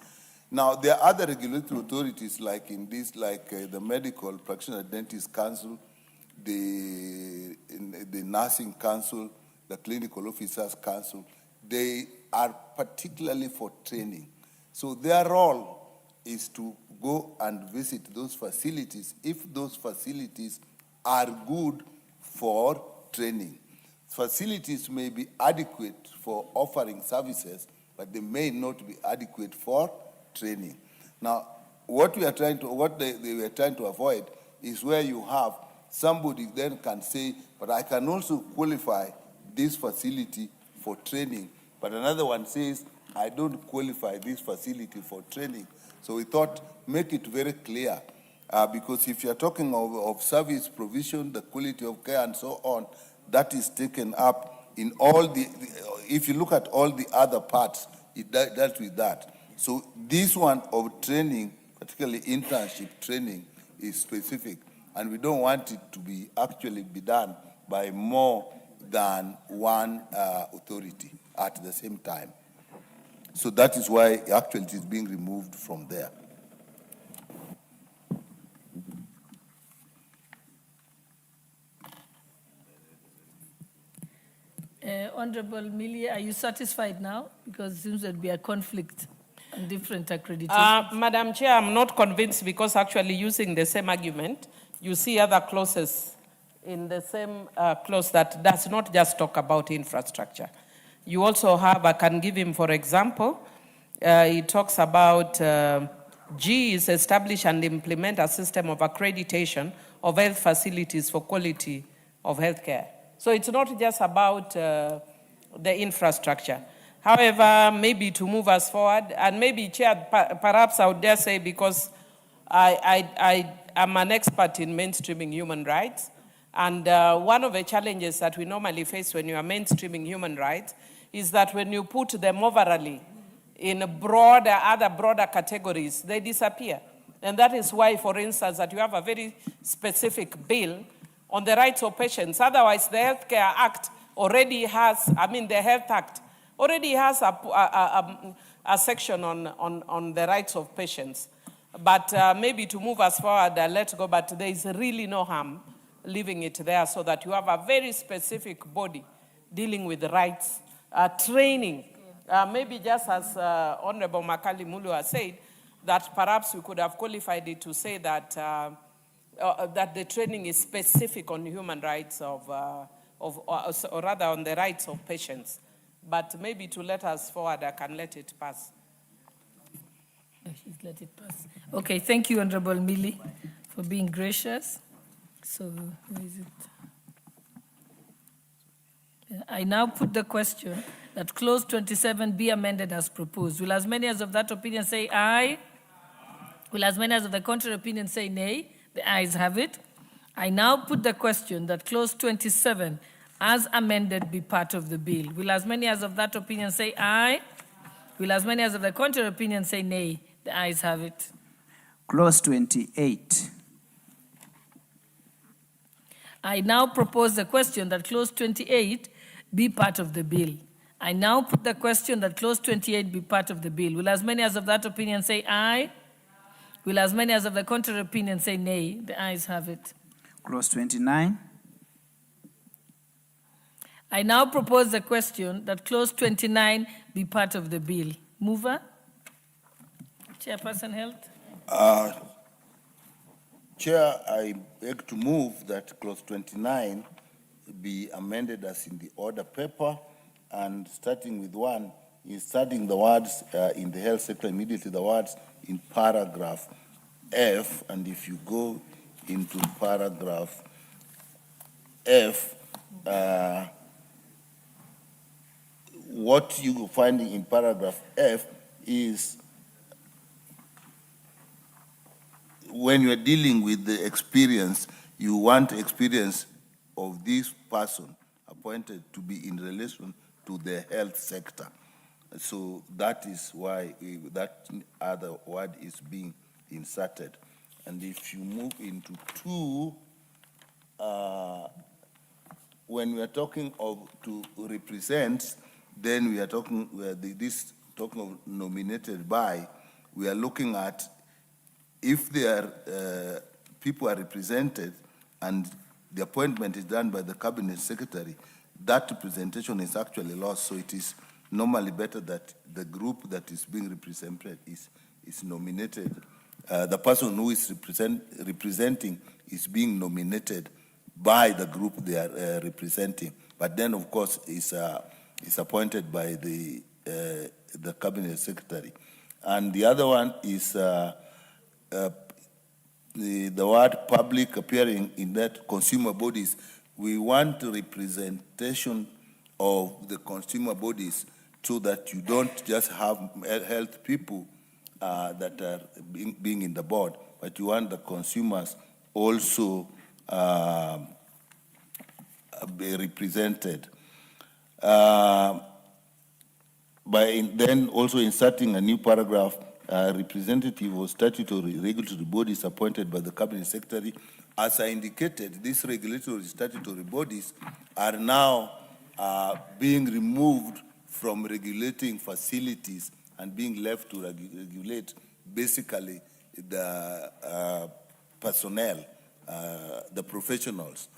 Now, there are other regulatory authorities like in this, like the Medical Practitioner Dentist Council, the Nursing Council, the Clinical Officers Council. They are particularly for training. So their role is to go and visit those facilities if those facilities are good for training. Facilities may be adequate for offering services, but they may not be adequate for training. Now, what they were trying to avoid is where you have somebody then can say, but I can also qualify this facility for training, but another one says, I don't qualify this facility for training. So we thought, make it very clear, because if you're talking of service provision, the quality of care and so on, that is taken up in all if you look at all the other parts, it dealt with that. So this one of training, particularly internship training, is specific, and we don't want it to be actually be done by more than one authority at the same time. So that is why actually it is being removed from there. Honorable Millie, are you satisfied now? Because it seems there'd be a conflict on different accreditations. Madam Chair, I'm not convinced, because actually using the same argument, you see other clauses in the same clause that does not just talk about infrastructure. You also have, I can give him, for example, it talks about G is establish and implement a system of accreditation of health facilities for quality of healthcare. So it's not just about the infrastructure. However, maybe to move us forward, and maybe, Chair, perhaps I would dare say, because I am an expert in mainstreaming human rights. And one of the challenges that we normally face when you are mainstreaming human rights is that when you put them overally in other broader categories, they disappear. And that is why, for instance, that you have a very specific bill on the rights of patients. Otherwise, the Healthcare Act already has, the Health Act already has a section on the rights of patients. But maybe to move us forward, let's go, but there is really no harm leaving it there so that you have a very specific body dealing with rights, training. Maybe just as Honorable Makali Mulu has said, that perhaps we could have qualified it to say that, that the training is specific on human rights or rather on the rights of patients. But maybe to let us forward, I can let it pass. He's let it pass. Okay, thank you, Honorable Millie, for being gracious. So, where is it? I now put the question that clause 27 be amended as proposed. Will as many as of that opinion say aye? Will as many as of the contrary opinion say nay? The ayes have it. I now put the question that clause 27 as amended be part of the bill. Will as many as of that opinion say aye? Will as many as of the contrary opinion say nay? The ayes have it. Clause 28. I now propose the question that clause 28 be part of the bill. I now put the question that clause 28 be part of the bill. Will as many as of that opinion say aye? Will as many as of the contrary opinion say nay? The ayes have it. Clause 29. I now propose the question that clause 29 be part of the bill. Mover? Chairperson Health? Chair, I beg to move that clause 29 be amended as in the order paper, and starting with one, inserting the words in the health sector immediately, the words in paragraph F, and if you go into paragraph F, what you find in paragraph F is when you are dealing with the experience, you want experience of this person appointed to be in relation to the health sector. So that is why that other word is being inserted. And if you move into 2, when we are talking of to represent, then we are talking, this talking of nominated by, we are looking at if there people are represented and the appointment is done by the cabinet secretary, that representation is actually lost. So it is normally better that the group that is being represented is nominated. The person who is representing is being nominated by the group they are representing, but then of course is appointed by the cabinet secretary. And the other one is the word public appearing in that consumer bodies. We want representation of the consumer bodies so that you don't just have health people that are being in the board, but you want the consumers also be represented. Then also inserting a new paragraph, representative of statutory regulatory bodies appointed by the cabinet secretary. As I indicated, these regulatory statutory bodies are now being removed from regulating facilities and being left to regulate basically the personnel, the professionals.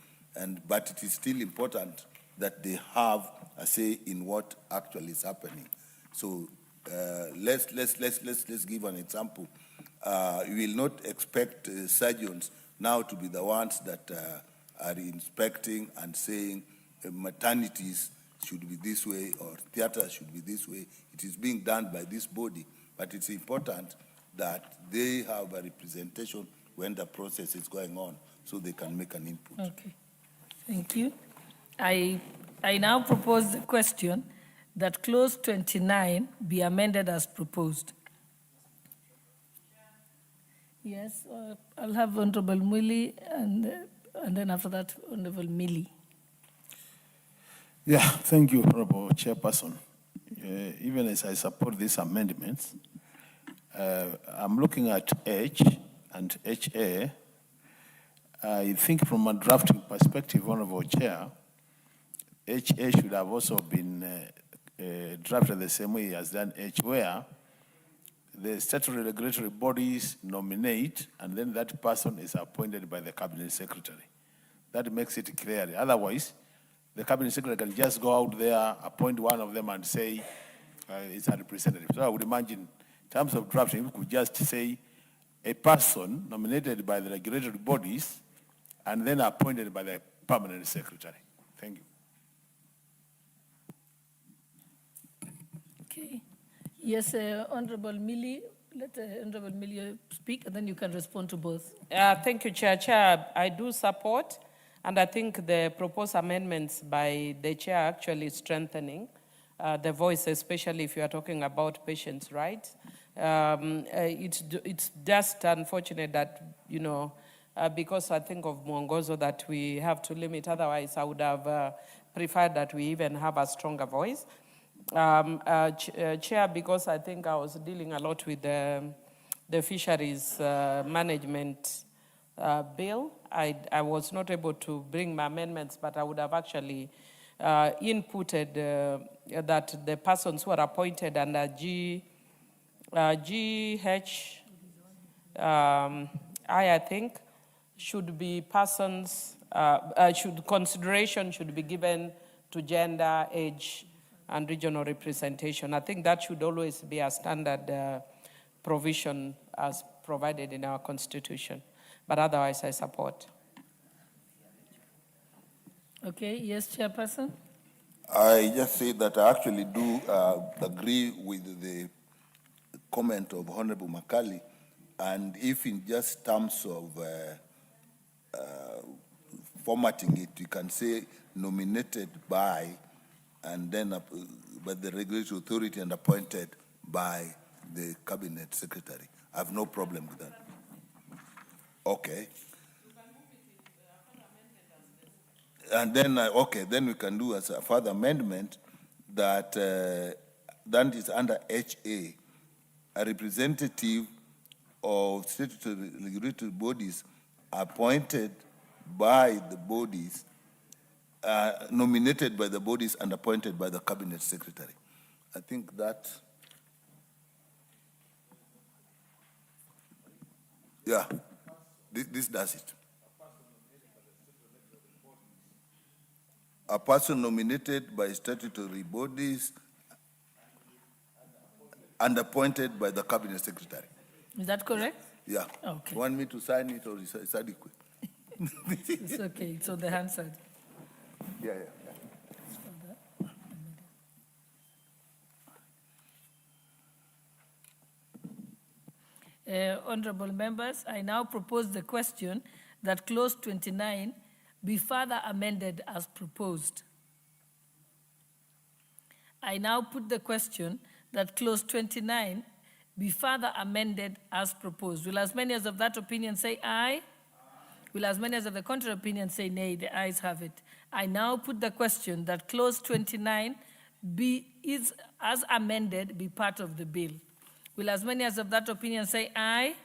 But it is still important that they have a say in what actually is happening. So let's give an example. You will not expect surgeons now to be the ones that are inspecting and saying maternities should be this way or theater should be this way. It is being done by this body, but it's important that they have a representation when the process is going on so they can make an input. Okay, thank you. I now propose the question that clause 29 be amended as proposed. Yes, I'll have Honorable Muli and then after that, Honorable Millie. Yeah, thank you, Honorable Chairperson. Even as I support these amendments, I'm looking at H and HA. I think from a drafting perspective, Honorable Chair, HA should have also been drafted the same way as done H, where the statutory regulatory bodies nominate and then that person is appointed by the Cabinet Secretary. That makes it clear. Otherwise, the Cabinet Secretary can just go out there, appoint one of them and say it's a representative. So I would imagine, in terms of drafting, we could just say a person nominated by the regulatory bodies and then appointed by the Permanent Secretary. Thank you. Okay. Yes, Honorable Millie, let Honorable Millie speak, and then you can respond to both. Thank you, Chair. Chair, I do support, and I think the proposed amendments by the Chair are actually strengthening the voice, especially if you are talking about patients' rights. It's just unfortunate that, you know, because I think of Mwongozo that we have to limit. Otherwise, I would have preferred that we even have a stronger voice. Chair, because I think I was dealing a lot with the fisheries management bill, I was not able to bring my amendments, but I would have actually inputted that the persons who are appointed under I think, should be persons, consideration should be given to gender, age, and regional representation. I think that should always be a standard provision as provided in our constitution. But otherwise, I support. Okay, yes, Chairperson? I just say that I actually do agree with the comment of Honorable Makali, and if in just terms of formatting it, you can say nominated by, and then by the regulatory authority and appointed by the Cabinet Secretary. I have no problem with that. Okay. And then, okay, then we can do as a further amendment that that is under HA, a representative of statutory regulatory bodies appointed by the bodies, nominated by the bodies and appointed by the Cabinet Secretary. I think that, yeah, this does it. A person nominated by statutory bodies and appointed by the Cabinet Secretary. Is that correct? Yeah. Okay. You want me to sign it or it's adequate? It's okay, it's on the hand side. Yeah. Honorable members, I now propose the question that clause 29 be further amended as proposed. I now put the question that clause 29 be further amended as proposed. Will as many as of that opinion say aye? Will as many as of the contrary opinion say nay? The ayes have it. I now put the question that clause 29 is as amended be part of the bill. Will as many as of that opinion say aye?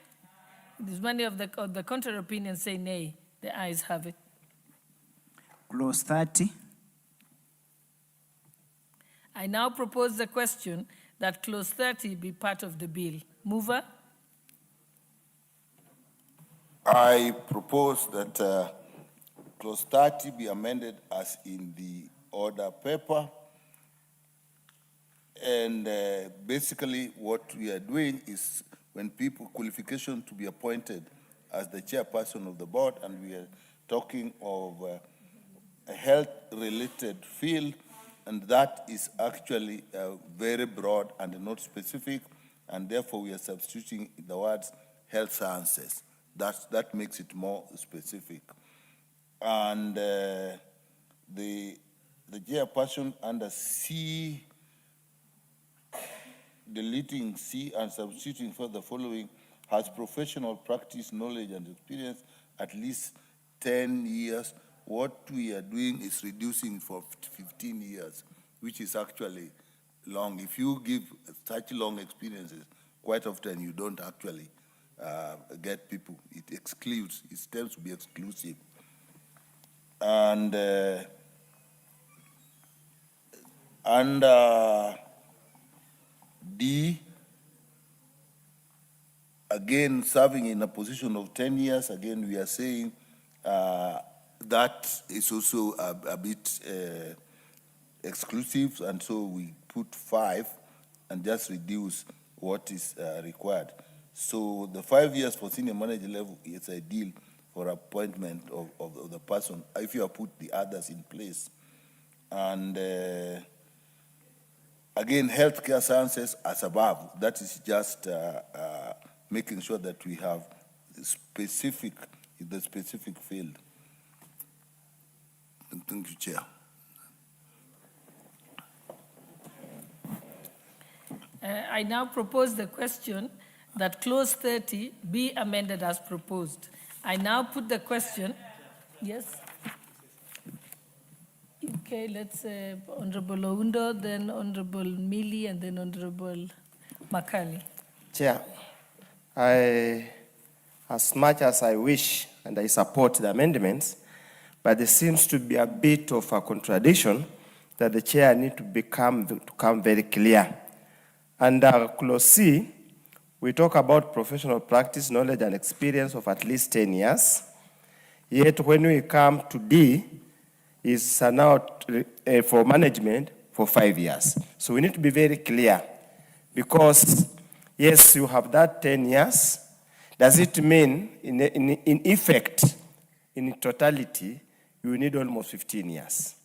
Will as many of the contrary opinion say nay? The ayes have it. Clause 30. I now propose the question that clause 30 be part of the bill. Mover? I propose that clause 30 be amended as in the order paper. And basically what we are doing is when people qualification to be appointed as the chairperson of the board, and we are talking of a health-related field, and that is actually very broad and not specific, and therefore we are substituting the words health sciences. That makes it more specific. And the chairperson under C, deleting C and substituting for the following, has professional practice, knowledge, and experience at least 10 years. What we are doing is reducing for 15 years, which is actually long. If you give such long experiences, quite often you don't actually get people. It excludes, it tends to be exclusive. And under D, again, serving in a position of 10 years, again, we are saying that is also a bit exclusive, and so we put 5 and just reduce what is required. So the 5 years for senior manager level is ideal for appointment of the person if you have put the others in place. And again, healthcare sciences as above, that is just making sure that we have specific, in the specific field. And thank you, Chair. I now propose the question that clause 30 be amended as proposed. I now put the question. Yes? Okay, let's Honorable Oundo, then Honorable Mili, and then Honorable Makali. Chair, as much as I wish and I support the amendments, but there seems to be a bit of a contradiction that the chair need to become very clear. Under clause C, we talk about professional practice, knowledge, and experience of at least 10 years. Yet when we come to D, is now for management for 5 years. So we need to be very clear, because yes, you have that 10 years. Does it mean in effect, in totality, you need almost 15 years?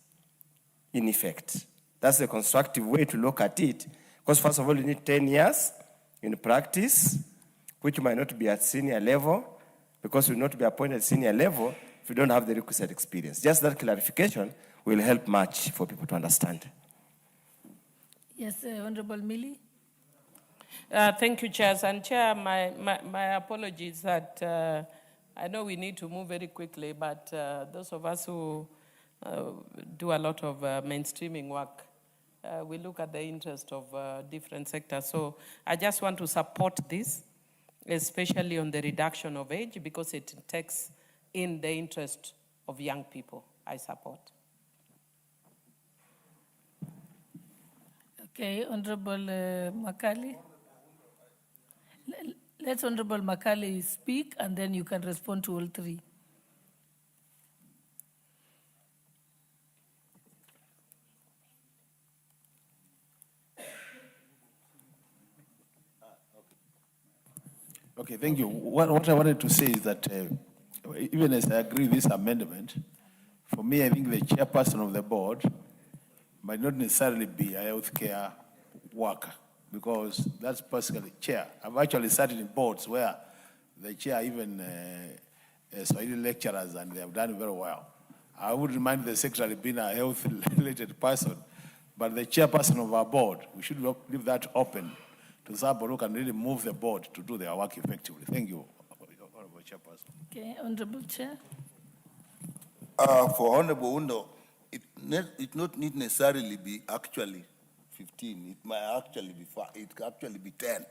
In effect. That's the constructive way to look at it. Because first of all, you need 10 years in practice, which might not be at senior level, because you will not be appointed at senior level if you don't have the requisite experience. Just that clarification will help much for people to understand. Yes, Honorable Mili. Thank you, Chairs. And Chair, my apologies that I know we need to move very quickly, but those of us who do a lot of mainstreaming work, we look at the interest of different sectors. So I just want to support this, especially on the reduction of age, because it takes in the interest of young people. I support. Okay, Honorable Makali. Let Honorable Makali speak, and then you can respond to all three. Okay, thank you. What I wanted to say is that even as I agree with this amendment, for me, I think the chairperson of the board might not necessarily be a healthcare worker, because that's basically chair. I've actually sat in boards where the chair even Swahili lecturers, and they have done very well. I would remind the secretary being a health-related person, but the chairperson of our board, we should leave that open to somebody who can really move the board to do their work effectively. Thank you, Honorable Chairperson. Okay, Honorable Chair. For Honorable Undo, it not need necessarily be actually 15. It might actually be 5. It could actually be 10,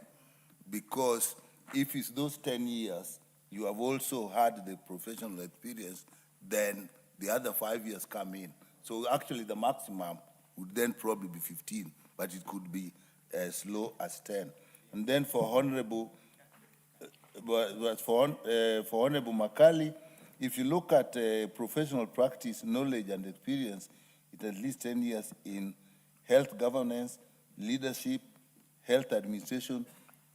because if it's those 10 years, you have also had the professional experience, then the other 5 years come in. So actually the maximum would then probably be 15, but it could be as low as 10. And then for Honorable Makali, if you look at professional practice, knowledge, and experience, it's at least 10 years in health governance, leadership, health administration,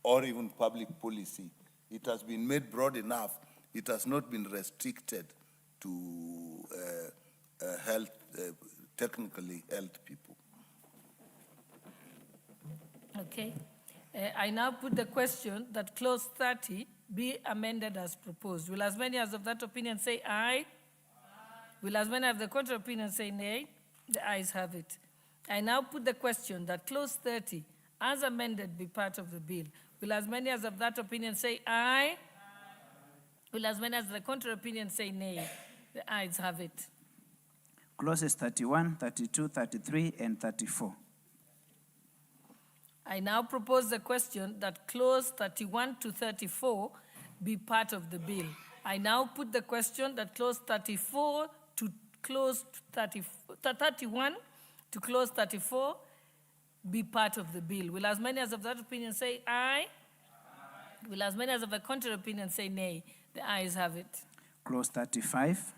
or even public policy. It has been made broad enough. It has not been restricted to health, technically health people. Okay. I now put the question that clause 30 be amended as proposed. Will as many as of that opinion say aye? Aye. Will as many of the contrary opinion say nay? The ayes have it. I now put the question that clause 30, as amended, be part of the bill. Will as many as of that opinion say aye? Will as many as the contrary opinion say nay? The ayes have it. Clauses 31, 32, 33, and 34. I now propose the question that clause 31 to 34 be part of the bill. I now put the question that clause 34 to clause 31 to clause 34 be part of the bill. Will as many as of that opinion say aye? Will as many as of the contrary opinion say nay? The ayes have it. Clause 35.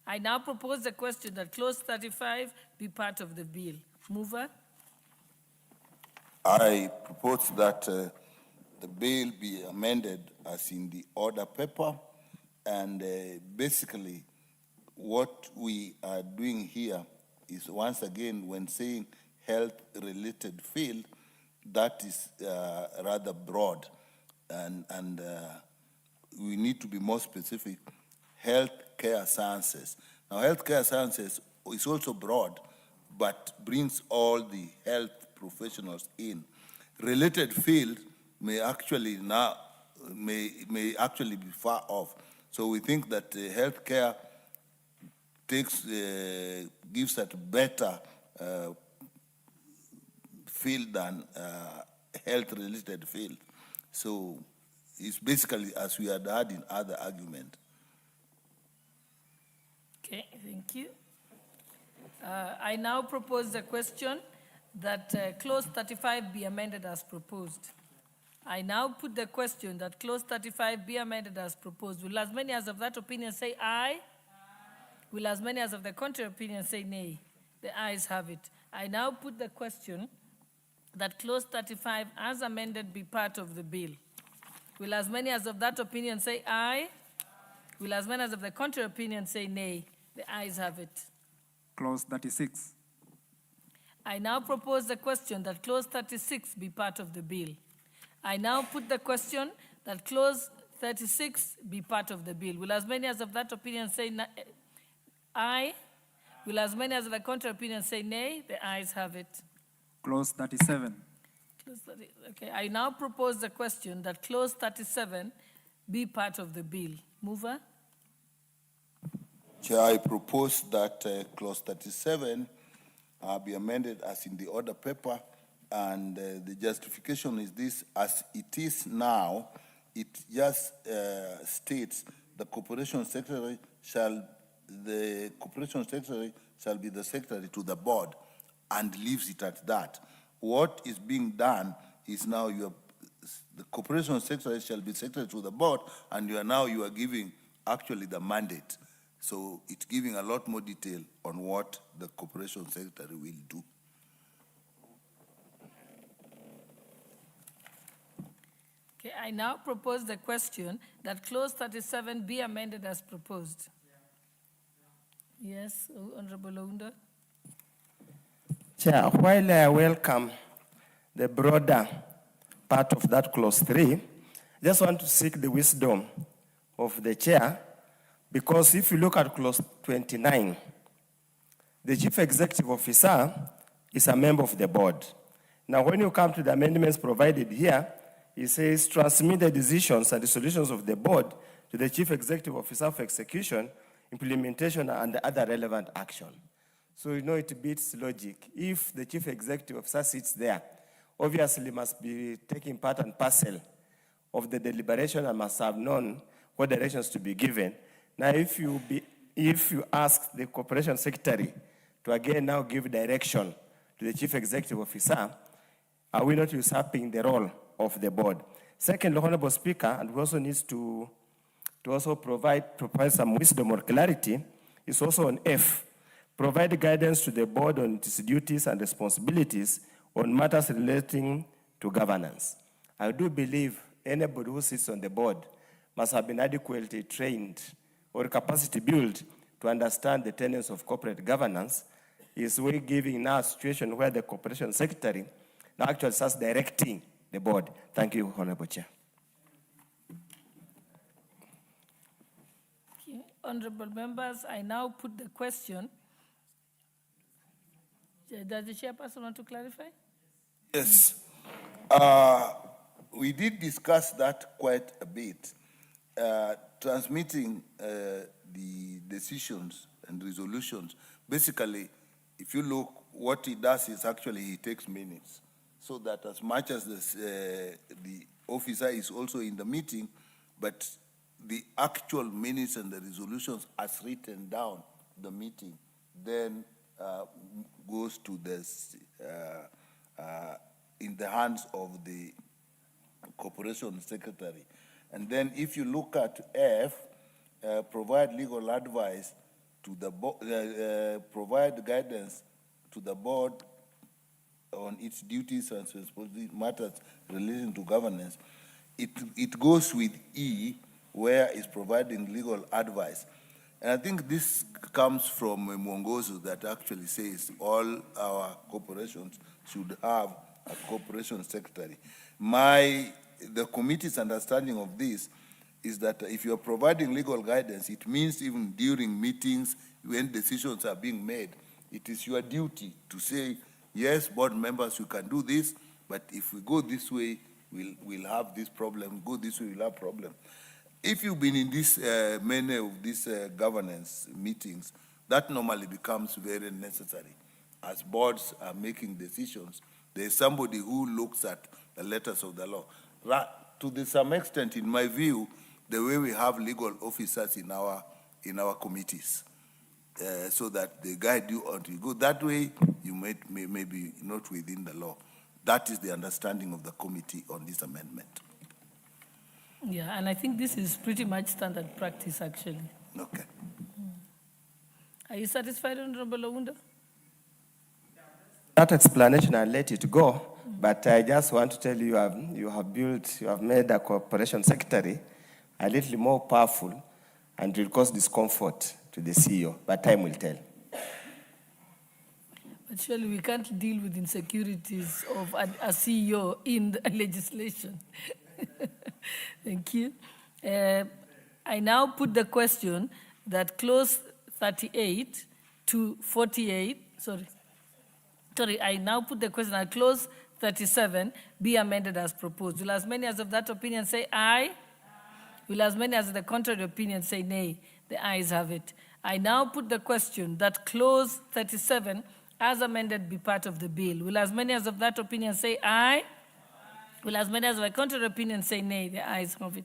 I now propose the question that clause 35 be part of the bill. Mover? I propose that the bill be amended as in the order paper, and basically what we are doing here is, once again, when saying health-related field, that is rather broad, and we need to be more specific. Healthcare sciences. Now, healthcare sciences is also broad, but brings all the health professionals in. Related field may actually may actually be far off. So we think that healthcare gives a better field than health-related field. So it's basically as we had had in other argument. Okay, thank you. I now propose the question that clause 35 be amended as proposed. I now put the question that clause 35 be amended as proposed. Will as many as of that opinion say aye? Will as many as of the contrary opinion say nay? The ayes have it. I now put the question that clause 35 as amended be part of the bill. Will as many as of that opinion say aye? Will as many as of the contrary opinion say nay? The ayes have it. Clause 36. I now propose the question that clause 36 be part of the bill. I now put the question that clause 36 be part of the bill. Will as many as of that opinion say aye? Will as many as of the contrary opinion say nay? The ayes have it. Clause 37. Okay, I now propose the question that clause 37 be part of the bill. Mover? Chair, I propose that clause 37 be amended as in the order paper, and the justification is this: as it is now, it just states the corporation secretary shall be the secretary to the board, and leaves it at that. What is being done is now the corporation secretary shall be secretary to the board, and you are giving actually the mandate. So it's giving a lot more detail on what the corporation secretary will do. Okay, I now propose the question that clause 37 be amended as proposed. Yes, Honorable Ounda. Chair, while I welcome the broader part of that clause 3, I just want to seek the wisdom of the chair, because if you look at clause 29, the chief executive officer is a member of the board. Now, when you come to the amendments provided here, it says transmit the decisions and resolutions of the board to the chief executive officer for execution, implementation, and other relevant action. So it beats logic. If the chief executive officer sits there, obviously must be taking part and parcel of the deliberation and must have known what directions to be given. Now, if you ask the corporation secretary to again now give direction to the chief executive officer, are we not usurping the role of the board? Second, Honorable Speaker, and we also need to also provide some wisdom or clarity, is also on F. Provide guidance to the board on its duties and responsibilities on matters relating to governance. I do believe anybody who sits on the board must have been adequately trained or capacity built to understand the tenets of corporate governance. Is we giving now a situation where the corporation secretary now actually starts directing the board. Thank you, Honorable Chair. Okay. Honorable members, I now put the question. Does the chairperson want to clarify? Yes. We did discuss that quite a bit, transmitting the decisions and resolutions. Basically, if you look, what he does is actually he takes minutes, so that as much as this, the officer is also in the meeting, but the actual minutes and the resolutions as written down the meeting then goes to this in the hands of the corporation secretary. And then if you look at F, provide legal advice to the provide guidance to the board on its duties and responsibilities matters relating to governance. It goes with E, where it's providing legal advice. And I think this comes from a mwongozo that actually says all our corporations should have a corporation secretary. The committee's understanding of this is that if you're providing legal guidance, it means even during meetings, when decisions are being made, it is your duty to say, yes, board members, you can do this, but if we go this way, we'll have this problem, go this way, we'll have problem. If you've been in this many of these governance meetings, that normally becomes very necessary. As boards are making decisions, there's somebody who looks at the letters of the law. To some extent, in my view, the way we have legal officers in our committees, so that they guide you until you go that way, you may be not within the law. That is the understanding of the committee on this amendment. Yeah, and I think this is pretty much standard practice, actually. Okay. Are you satisfied, Honorable Owunda? That explanation, I'll let it go, but I just want to tell you, you have made a corporation secretary a little more powerful, and it will cause discomfort to the CEO, but time will tell. But surely we can't deal with insecurities of a CEO in the legislation. Thank you. I now put the question that clause 38 to 48, I now put the question that clause 37 be amended as proposed. Will as many as of that opinion say aye? Will as many as of the contrary opinion say nay? The ayes have it. I now put the question that clause 37 as amended be part of the bill. Will as many as of that opinion say aye? Will as many as of the contrary opinion say nay? The ayes have it.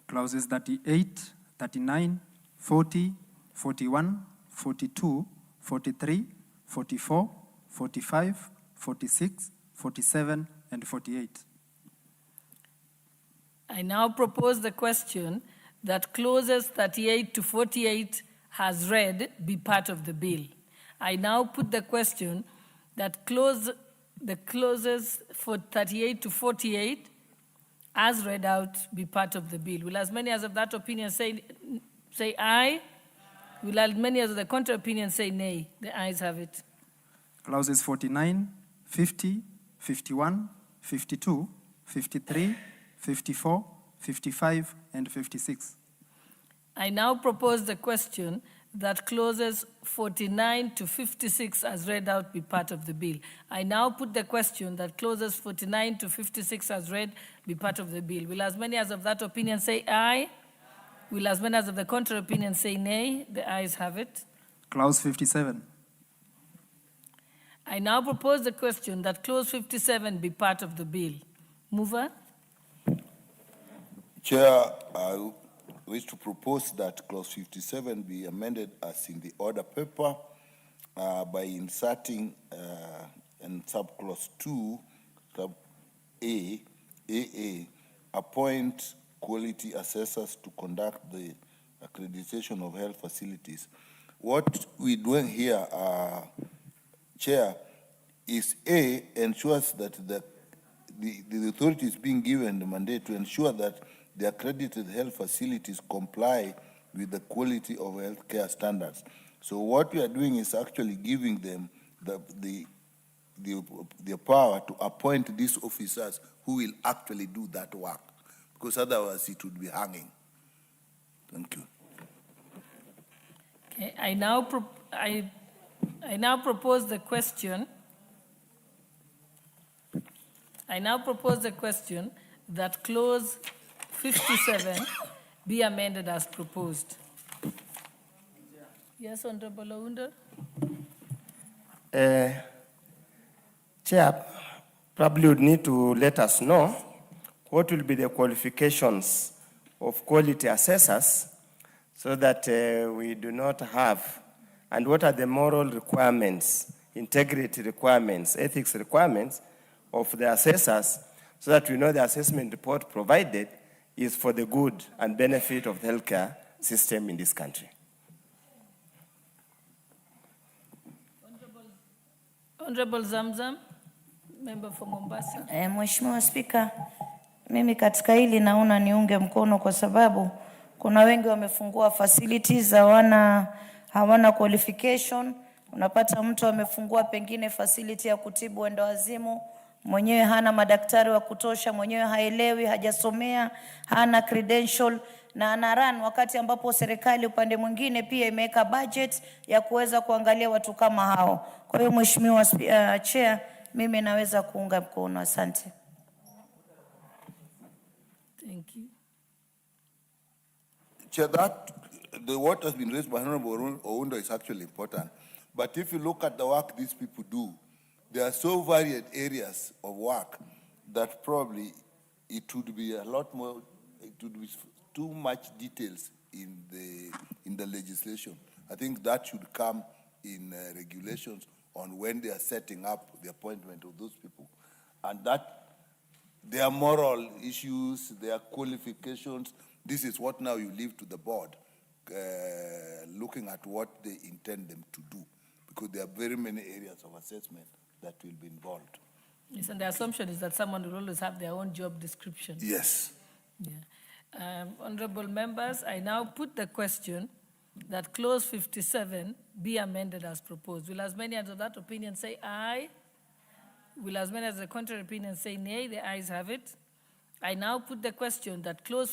Clauses 38, 39, 40, 41, 42, 43, 44, 45, 46, 47, and 48. I now propose the question that clauses 38 to 48 has read be part of the bill. I now put the question that the clauses for 38 to 48 as read out be part of the bill. Will as many as of that opinion say aye? Will as many as of the contrary opinion say nay? The ayes have it. Clauses 49, 50, 51, 52, 53, 54, 55, and 56. I now propose the question that clauses 49 to 56 as read out be part of the bill. I now put the question that clauses 49 to 56 as read be part of the bill. Will as many as of that opinion say aye? Will as many as of the contrary opinion say nay? The ayes have it. Clause 57. I now propose the question that clause 57 be part of the bill. Mover? Chair, I wish to propose that clause 57 be amended as in the order paper by inserting in subclause 2, sub A, AA, appoint quality assessors to conduct the accreditation of health facilities. What we're doing here, Chair, is A, ensures that the authority is being given the mandate to ensure that the accredited health facilities comply with the quality of healthcare standards. So what we are doing is actually giving them the power to appoint these officers who will actually do that work, because otherwise it would be hanging. Thank you. Okay, I now propose the question. I now propose the question that clause 57 be amended as proposed. Yes, Honorable Ounda. Chair, probably would need to let us know what will be the qualifications of quality assessors so that we do not have, and what are the moral requirements, integrity requirements, ethics requirements of the assessors, so that we know the assessment report provided is for the good and benefit of the healthcare system in this country. Honorable Zamzam, member for Mombasa. Mheshimiwa Spika, mimi katika hili naona niunge mkono kwa sababu kuna wengi wamefungua facilities hawana qualification. Unapata mtu amefungua pengine facility ya kutibu endowazimu, mwenyewe hana madaktari wa kutosha, mwenyewe haelewi, hajasomea, hana credential na ana run wakati ambapo serikali upande mwingine pia imeweka budget ya kuweza kuangalia watu kama hao. Kwa hiyo Mheshimiwa Chair, mimi naweza kuunga mkono. Asante. Thank you. Chair, what has been raised by Honorable Ounda is actually important. But if you look at the work these people do, there are so varied areas of work that probably it would be a lot more, it would be too much details in the legislation. I think that should come in regulations on when they are setting up the appointment of those people. And that their moral issues, their qualifications, this is what now you leave to the board, looking at what they intend them to do, because there are very many areas of assessment that will be involved. Yes, and the assumption is that someone will always have their own job description. Yes. Yeah. Honorable members, I now put the question that clause 57 be amended as proposed. Will as many as of that opinion say aye? Will as many as the contrary opinion say nay? The ayes have it. I now put the question that clause